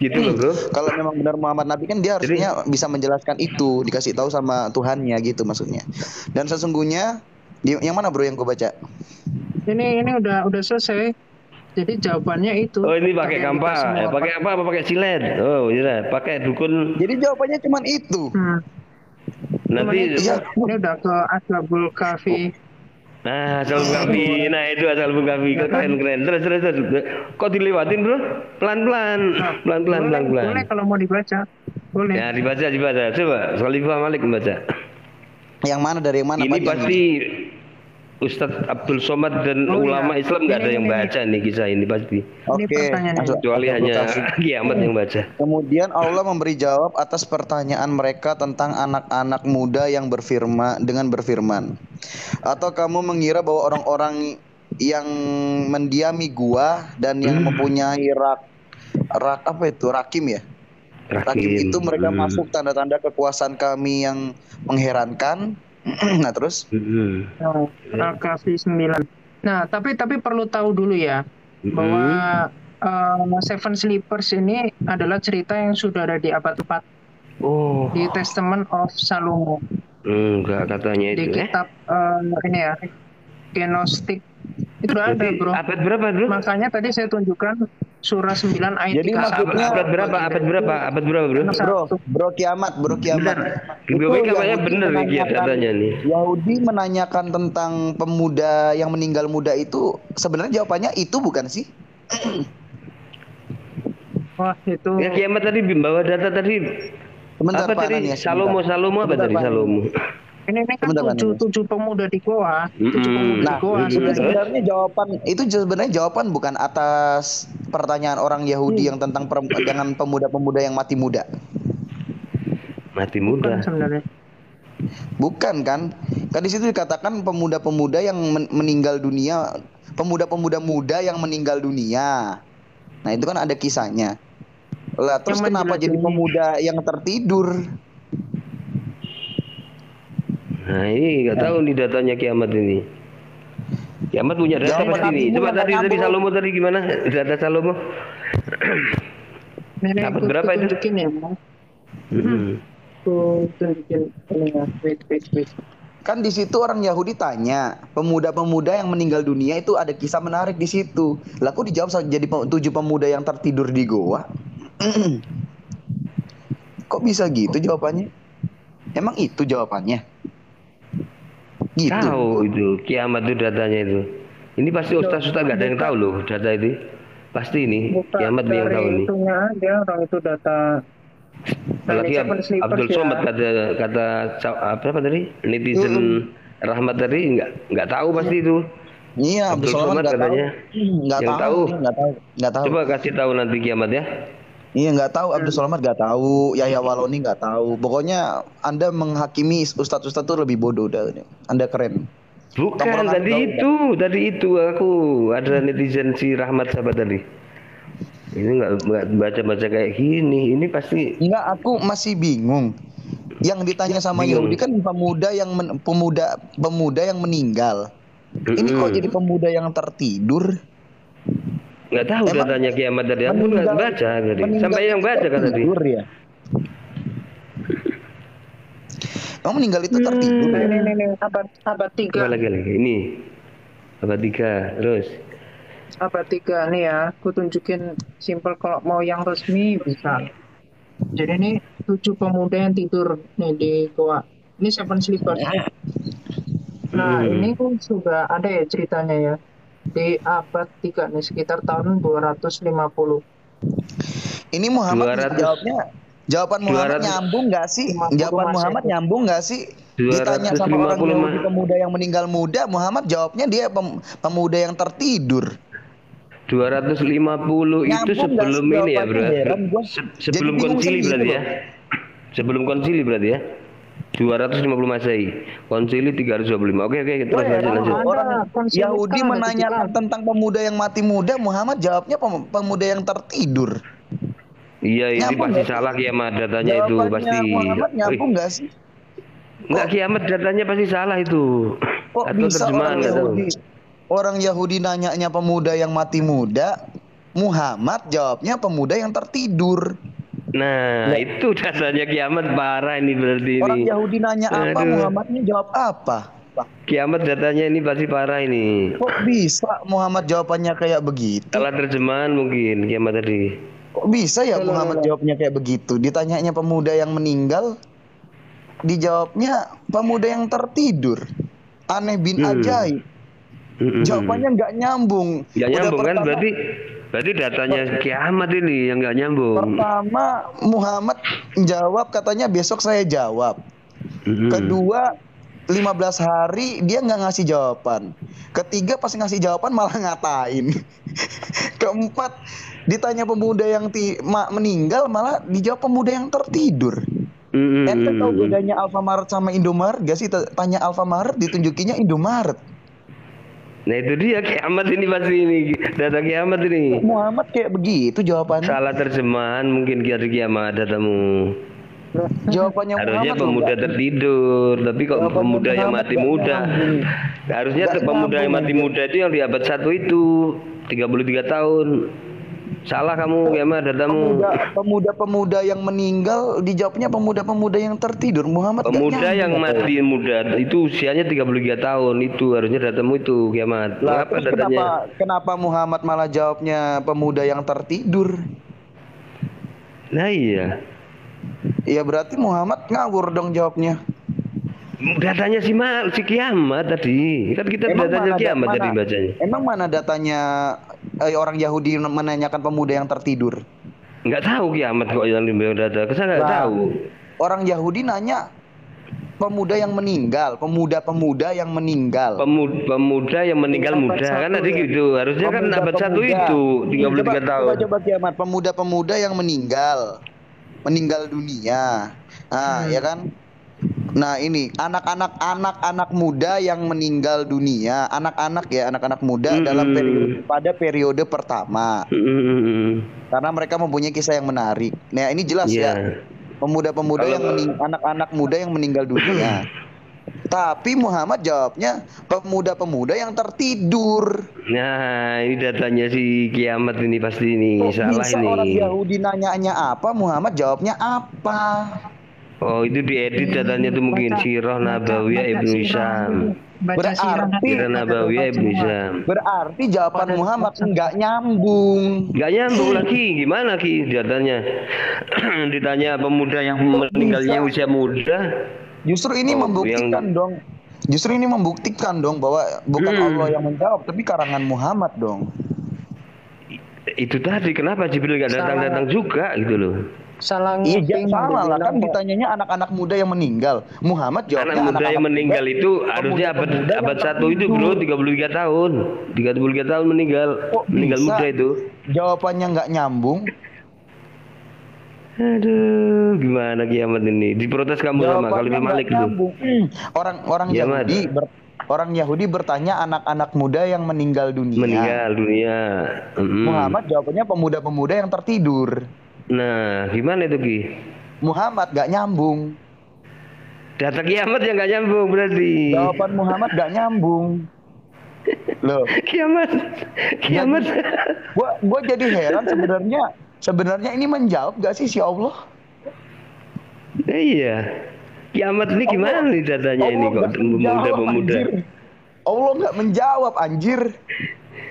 Gitu loh bro. Kalau memang benar Muhammad Nabi kan dia harusnya bisa menjelaskan itu, dikasih tahu sama Tuhannya gitu maksudnya. Dan sesungguhnya yang mana bro yang gue baca? Ini udah selesai. Jadi jawabannya itu. Oh ini pakai kampa, pakai apa pakai silet? Oh iya, pakai dukun. Jadi jawabannya cuma itu. Nanti ini udah ke Ashabul Kahfi. Nah, asal Bukavi. Nah, itu asal Bukavi. Keren. Terus. Kok dilewatin, Bro? Pelan-pelan. Boleh kalau mau dibaca. Boleh. Ya, dibaca. Coba, Khalifah Malik membaca. Yang mana dari yang mana? Ini pasti Ustadz Abdul Somad dan ulama Islam nggak ada yang baca nih kisah ini pasti. Oke. Kecuali hanya Kiamat yang baca. Kemudian Allah memberi jawab atas pertanyaan mereka tentang anak-anak muda yang berfirman. Atau kamu mengira bahwa orang-orang yang mendiami gua dan yang mempunyai rakim ya? Rakim itu mereka masuk tanda-tanda kekuasaan kami yang mengherankan. Nah terus Al-Kahfi 9. Nah tapi perlu tahu dulu ya bahwa Seven Sleepers ini adalah cerita yang sudah ada di abad 4 di Testament of Salomo. Enggak katanya itu. Di kitab ini ya, Gnostik itu udah ada, Bro. Abad berapa, Bro? Makanya tadi saya tunjukkan surah 9 ayat 3. Jadi maksudnya abad berapa, Bro? Bro Kiamat. Gue kayaknya bener nih datanya nih. Yahudi menanyakan tentang pemuda yang meninggal muda itu sebenarnya jawabannya itu bukan sih? Wah, itu. Ya Kiamat tadi bawa data tadi. Sebentar, apa tadi? Salomo apa tadi Salomo? Ini kan tujuh pemuda di goa. Sebenarnya jawaban bukan atas pertanyaan orang Yahudi yang tentang dengan pemuda-pemuda yang mati muda. Mati muda. Bukan kan? Kan di situ dikatakan pemuda-pemuda yang meninggal dunia, pemuda-pemuda muda yang meninggal dunia. Nah, itu kan ada kisahnya. Lah, terus kenapa jadi pemuda yang tertidur? Nah ini nggak tahu nih datanya Kiamat ini. Kiamat punya data pasti ini. Coba tadi Salomo tadi gimana? Data Salomo. Dapat berapa itu? Tunjukin ya, tunjukin. Wait. Kan di situ orang Yahudi tanya, pemuda-pemuda yang meninggal dunia itu ada kisah menarik di situ. Lah kok dijawab jadi 7 pemuda yang tertidur di goa? Kok bisa gitu jawabannya? Emang itu jawabannya? Gitu. Tahu itu Kiamat itu datanya itu. Ini pasti ustaz-ustaz nggak ada yang tahu loh data itu. Pasti ini Kiamat yang tahu nih. Itunya aja orang itu data. Apalagi Abdul Somad kata apa tadi netizen Rahmat tadi nggak tahu pasti itu. Iya, Abdul Somad katanya. Nggak tahu. Coba kasih tahu nanti Kiamat ya. Iya, nggak tahu. Abdul Somad nggak tahu, Yahya Waloni nggak tahu. Pokoknya Anda menghakimi ustadz-ustadz itu lebih bodoh dah. Anda keren. Bukan tadi itu aku ada netizen si Rahmat sahabat tadi. Ini nggak baca kayak gini. Ini pasti. Enggak, aku masih bingung. Yang ditanya sama Yahudi kan pemuda yang meninggal. Ini kok jadi pemuda yang tertidur? Nggak tahu datanya Kiamat tadi. Aku nggak baca tadi. Sampai yang baca kan tadi. Ya? Kamu meninggal itu tertidur. Ini abad 3. Lagi. Ini abad 3 terus. Abad 3 nih ya. Aku tunjukin simple kalau mau yang resmi bisa. Jadi ini 7 pemuda yang tidur nih di goa. Ini Seven Sleepers. Nah ini kan sudah ada ya ceritanya ya. Di abad 3 nih sekitar tahun 250. Ini Muhammad jawaban Muhammad nyambung nggak sih? Jawaban Muhammad nyambung nggak sih? Ditanya sama orang Yahudi pemuda yang meninggal muda, Muhammad jawabnya dia pemuda yang tertidur. 250 itu sebelum ini ya bro. Sebelum konsili berarti ya. Sebelum konsili berarti ya. 250 Masehi. Konsili 325. Oke, terus lanjut. Orang Yahudi menanyakan tentang pemuda yang mati muda, Muhammad jawabnya pemuda yang tertidur. Iya, ini pasti salah Kiamat datanya itu pasti. Muhammad nyambung nggak sih? Nggak Kiamat datanya pasti salah itu. Kok atau bisa orang Yahudi nanyanya pemuda yang mati muda, Muhammad jawabnya pemuda yang tertidur. Nah, itu datanya Kiamat parah ini berarti ini. Orang Yahudi nanya apa, Muhammadnya jawab apa? Kiamat datanya ini pasti parah ini. Kok bisa Muhammad jawabannya kayak begitu? Salah terjemahan mungkin Kiamat tadi. Kok bisa ya Muhammad jawabnya kayak begitu? Ditanyanya pemuda yang meninggal, dijawabnya pemuda yang tertidur. Aneh bin ajaib. Jawabannya nggak nyambung. Nggak nyambung kan berarti datanya kiamat ini yang nggak nyambung. Pertama Muhammad jawab katanya besok saya jawab. Kedua 15 hari dia nggak ngasih jawaban. Ketiga pas ngasih jawaban malah ngatain. Keempat ditanya pemuda yang meninggal malah dijawab pemuda yang tertidur. Ente tahu bedanya Alfamart sama Indomaret gak sih? Tanya Alfamart ditunjukinya Indomaret. Nah itu dia kiamat ini pasti ini data kiamat ini. Muhammad kayak begitu jawabannya. Salah terjemahan mungkin kiamat datamu. Jawabannya harusnya Muhammad pemuda tertidur, tapi kok pemuda yang mati muda. Harusnya pemuda yang mati muda itu yang di abad 1 itu 33 tahun. Salah kamu kiamat datamu. Pemuda yang meninggal dijawabnya pemuda-pemuda yang tertidur. Muhammad pemuda yang mati muda itu usianya 33 tahun itu harusnya datamu itu kiamat. Apa datanya? Kenapa Muhammad malah jawabnya pemuda yang tertidur? Nah iya. Ya berarti Muhammad ngawur dong jawabnya. Datanya si kiamat tadi. Kan kita datanya kiamat tadi bacanya. Emang mana datanya orang Yahudi menanyakan pemuda yang tertidur? Nggak tahu kiamat kok yang dibilang data. Saya nggak tahu. Orang Yahudi nanya pemuda yang meninggal, pemuda-pemuda yang meninggal. Pemuda yang meninggal muda kan tadi gitu. Harusnya kan abad 1 itu 33 tahun. Coba kiamat pemuda-pemuda yang meninggal dunia. Ya kan? Nah ini anak-anak muda yang meninggal dunia, anak-anak muda dalam pada periode pertama, karena mereka mempunyai kisah yang menarik. Nah ini jelas ya, pemuda-pemuda anak-anak muda yang meninggal dunia. Tapi Muhammad jawabnya pemuda-pemuda yang tertidur. Nah ini datanya si kiamat ini pasti ini salah bisa ini. Orang Yahudi nanyanya apa, Muhammad jawabnya apa? Oh itu diedit datanya tuh mungkin Sirah Nabawiyah Ibnu Hisham. Berarti jawaban Muhammad nggak nyambung. Nggak nyambung lagi, gimana Ki datanya? Ditanya pemuda yang meninggalnya usia muda. Justru ini membuktikan dong bahwa bukan Allah yang menjawab, tapi karangan Muhammad dong. Itu tadi kenapa Jibril nggak datang juga gitu loh? Salah lah kan ditanyanya anak-anak muda yang meninggal. Muhammad jawabnya anak muda yang meninggal itu harusnya abad 1 itu bro 33 tahun. 33 tahun meninggal muda itu. Jawabannya nggak nyambung. Aduh, gimana kiamat ini? Diprotes kamu sama Khalifah Malik itu. Orang Yahudi bertanya anak-anak muda yang meninggal dunia. Muhammad jawabannya pemuda-pemuda yang tertidur. Nah, gimana itu Ki? Muhammad gak nyambung. Data kiamat yang gak nyambung berarti. Jawaban Muhammad gak nyambung. Loh, kiamat. Gua jadi heran sebenarnya ini menjawab gak sih si Allah? Iya. Kiamat ini gimana nih datanya ini kok pemuda-pemuda? Allah nggak menjawab anjir.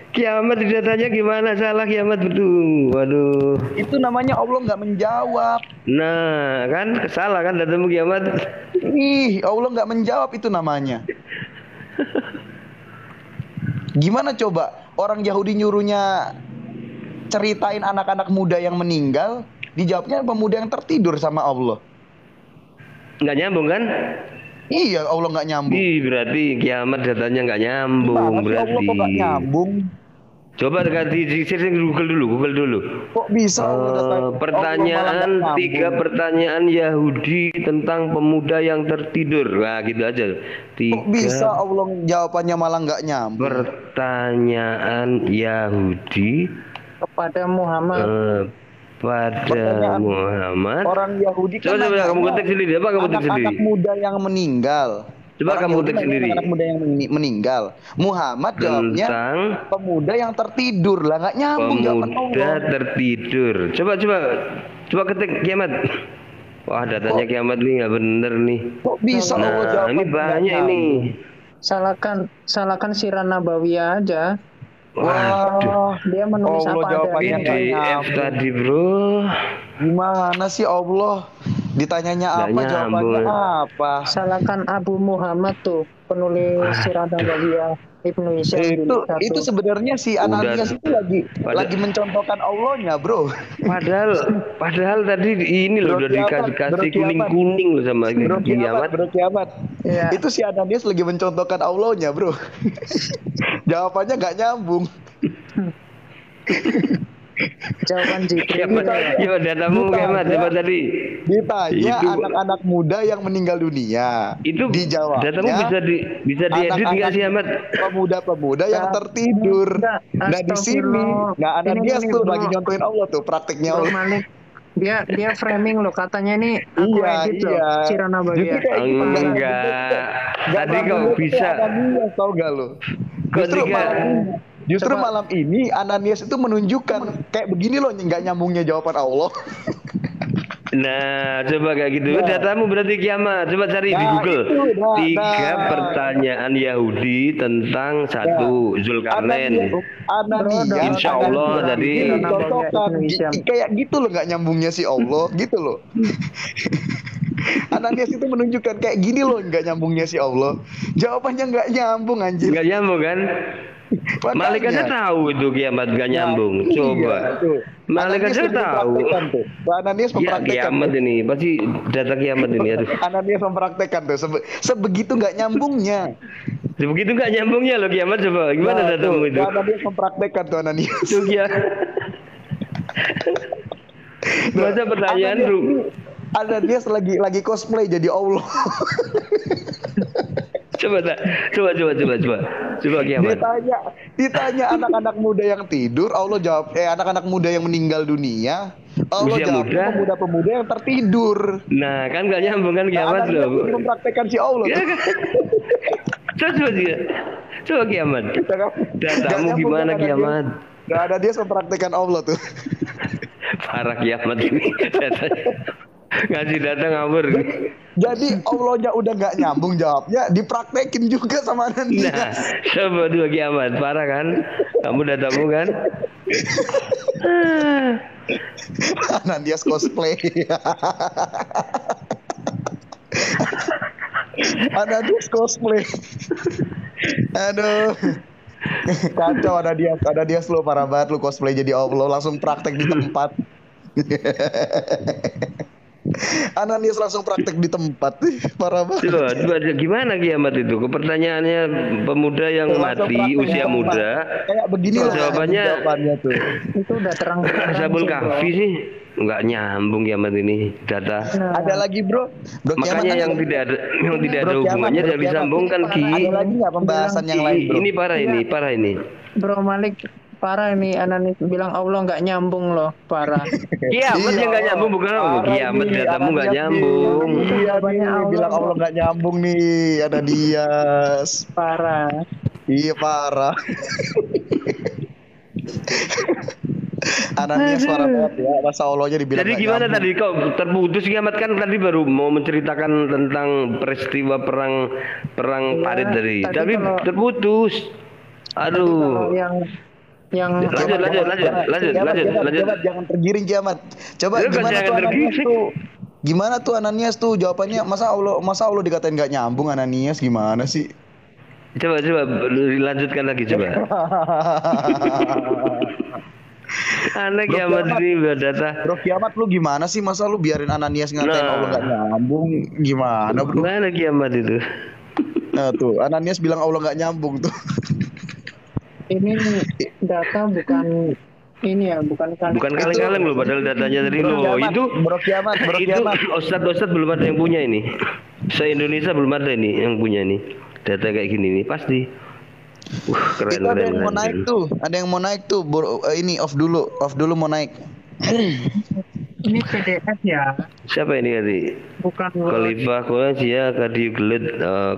Kiamat datanya gimana salah kiamat betul. Waduh. Itu namanya Allah nggak menjawab. Nah kan salah kan datamu kiamat. Allah nggak menjawab itu namanya. Gimana coba orang Yahudi nyuruhnya ceritain anak-anak muda yang meninggal, dijawabnya pemuda yang tertidur sama Allah. Nggak nyambung kan? Iya, Allah nggak nyambung. Berarti kiamat datanya nggak nyambung. Berarti Allah kok nggak nyambung? Coba di Google dulu. Kok bisa? Pertanyaan 3 pertanyaan Yahudi tentang pemuda yang tertidur. Nah, gitu aja. Kok bisa Allah jawabannya malah nggak nyambung? Pertanyaan Yahudi kepada Muhammad. Muhammad. Orang Yahudi coba kamu ketik sendiri. Anak muda yang meninggal. Coba kamu ketik sendiri. Anak muda yang meninggal. Muhammad jawabnya tentang pemuda yang tertidur lah, nggak nyambung jawaban Allah. Pemuda tertidur. Coba ketik kiamat. Wah datanya kiamat nih nggak bener nih. Kok bisa Allah jawab? Ini banyak ini. Salahkan Sirah Nabawiyah aja. Wah, dia menulis Allah apa adanya. PDF tadi bro. Gimana sih Allah? Ditanyanya apa, jawabannya apa? Salahkan Abu Muhammad tuh. penulis Sirah Nabawiyah Ibnu Hisham itu sebenarnya si Ananias itu lagi mencontohkan Allahnya, bro. Padahal tadi ini loh udah dikasih kuning loh sama kiamat. Bro kiamat. Ya. Itu si Ananias lagi mencontohkan Allahnya, bro. Jawabannya nggak nyambung. Jawaban Jibril. Yo datamu kiamat coba tadi. Ditanya anak-anak muda yang meninggal dunia. Itu dijawab. Datamu bisa diedit nggak sih Ahmad? Pemuda-pemuda yang tertidur. Nah di sini, Ananias tuh lagi nyontohin Allah tuh prakteknya Allah. Dia framing loh, katanya nih aku edit loh Sirah Nabawiyah. Enggak. Tadi kau bisa. Tahu gak lo? Justru malam ini Ananias itu menunjukkan kayak begini loh, nggak nyambungnya jawaban Allah. Nah, coba kayak gitu. Datamu berarti kiamat. Coba cari di Google. 3 pertanyaan Yahudi tentang satu Zulkarnain. Insya Allah tadi kayak gitu loh, nggak nyambungnya si Allah gitu loh. Ananias itu menunjukkan kayak gini loh, nggak nyambungnya si Allah. Jawabannya nggak nyambung, anjir. Nggak nyambung kan? Malaikatnya tahu itu kiamat gak nyambung. Coba. Malaikatnya tahu. Ananias mempraktekkan. Kiamat ini pasti data kiamat ini. Ananias mempraktekkan tuh. Sebegitu nggak nyambungnya. Sebegitu nggak nyambungnya loh kiamat, coba. Gimana datamu itu? Ananias mempraktekkan tuh Ananias. Itu masa pertanyaan bro. Ananias lagi cosplay jadi Allah. Coba kiamat. Ditanya anak-anak muda yang tidur, Allah jawab anak-anak muda yang meninggal dunia, Allah jawab pemuda-pemuda yang tertidur. Nah, kan gak nyambung kan kiamat loh. Mempraktekkan si Allah. Coba kiamat. Datamu gimana kiamat? Gak ada dia mempraktekkan Allah tuh. Parah kiamat ini. Ngasih data ngawur. Jadi Allahnya udah nggak nyambung jawabnya, dipraktekin juga sama Ananias. Nah, coba dua kiamat, parah kan? Kamu datamu kan? Ananias cosplay. Ananias cosplay. Aduh. Kacau Ananias lu parah banget, lu cosplay jadi Allah, langsung praktek di tempat. Ananias langsung praktek di tempat, parah banget. Coba gimana kiamat itu? Pertanyaannya pemuda yang mati usia muda. Kayak begini lah jawabannya tuh. Itu udah terang. Sabul Kahfi sih nggak nyambung kiamat ini data. Ada lagi bro. Makanya yang tidak ada hubungannya tidak disambungkan Ki. Ada lagi nggak pembahasan yang lain bro? Ini parah ini. Bro Malik. Parah ini Ananias bilang Allah nggak nyambung loh, parah. Kiamat yang nggak nyambung bukan Allah. Kiamat datamu nggak nyambung. Iya bilang Allah nggak nyambung nih, ada Dias. Parah. Iya parah. Ananias parah banget ya, masa Allahnya dibilang. Jadi gimana tadi kok terputus kiamat kan tadi baru mau menceritakan tentang peristiwa perang Parit tadi. Tapi terputus. Aduh. Yang lanjut. Jangan tergiring kiamat. Coba gimana tuh Ananias tuh jawabannya, masa Allah dikatain nggak nyambung Ananias, gimana sih? Coba dilanjutkan lagi coba. Aneh kiamat ini data. Bro kiamat lu gimana sih, masa lu biarin Ananias ngatain Allah nggak nyambung, gimana bro? Gimana kiamat itu? Nah tuh Ananias bilang Allah nggak nyambung tuh. Ini data bukan kaleng-kaleng loh, padahal datanya dari lo itu bro kiamat. Ustadz belum ada yang punya ini, se Indonesia belum ada ini yang punya ini data kayak gini nih pasti. Keren. Ada yang mau naik tuh ini off dulu mau naik. Ini PDF ya. Siapa ini tadi? Bukan Khalifah Quraisy Kadi gelut.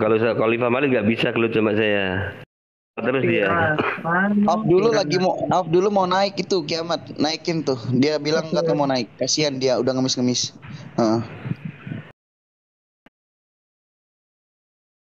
Kalau Khalifah Malik nggak bisa gelut sama saya. Terus dia off dulu mau naik itu kiamat, naikin tuh, dia bilang katanya mau naik, kasihan dia udah ngemis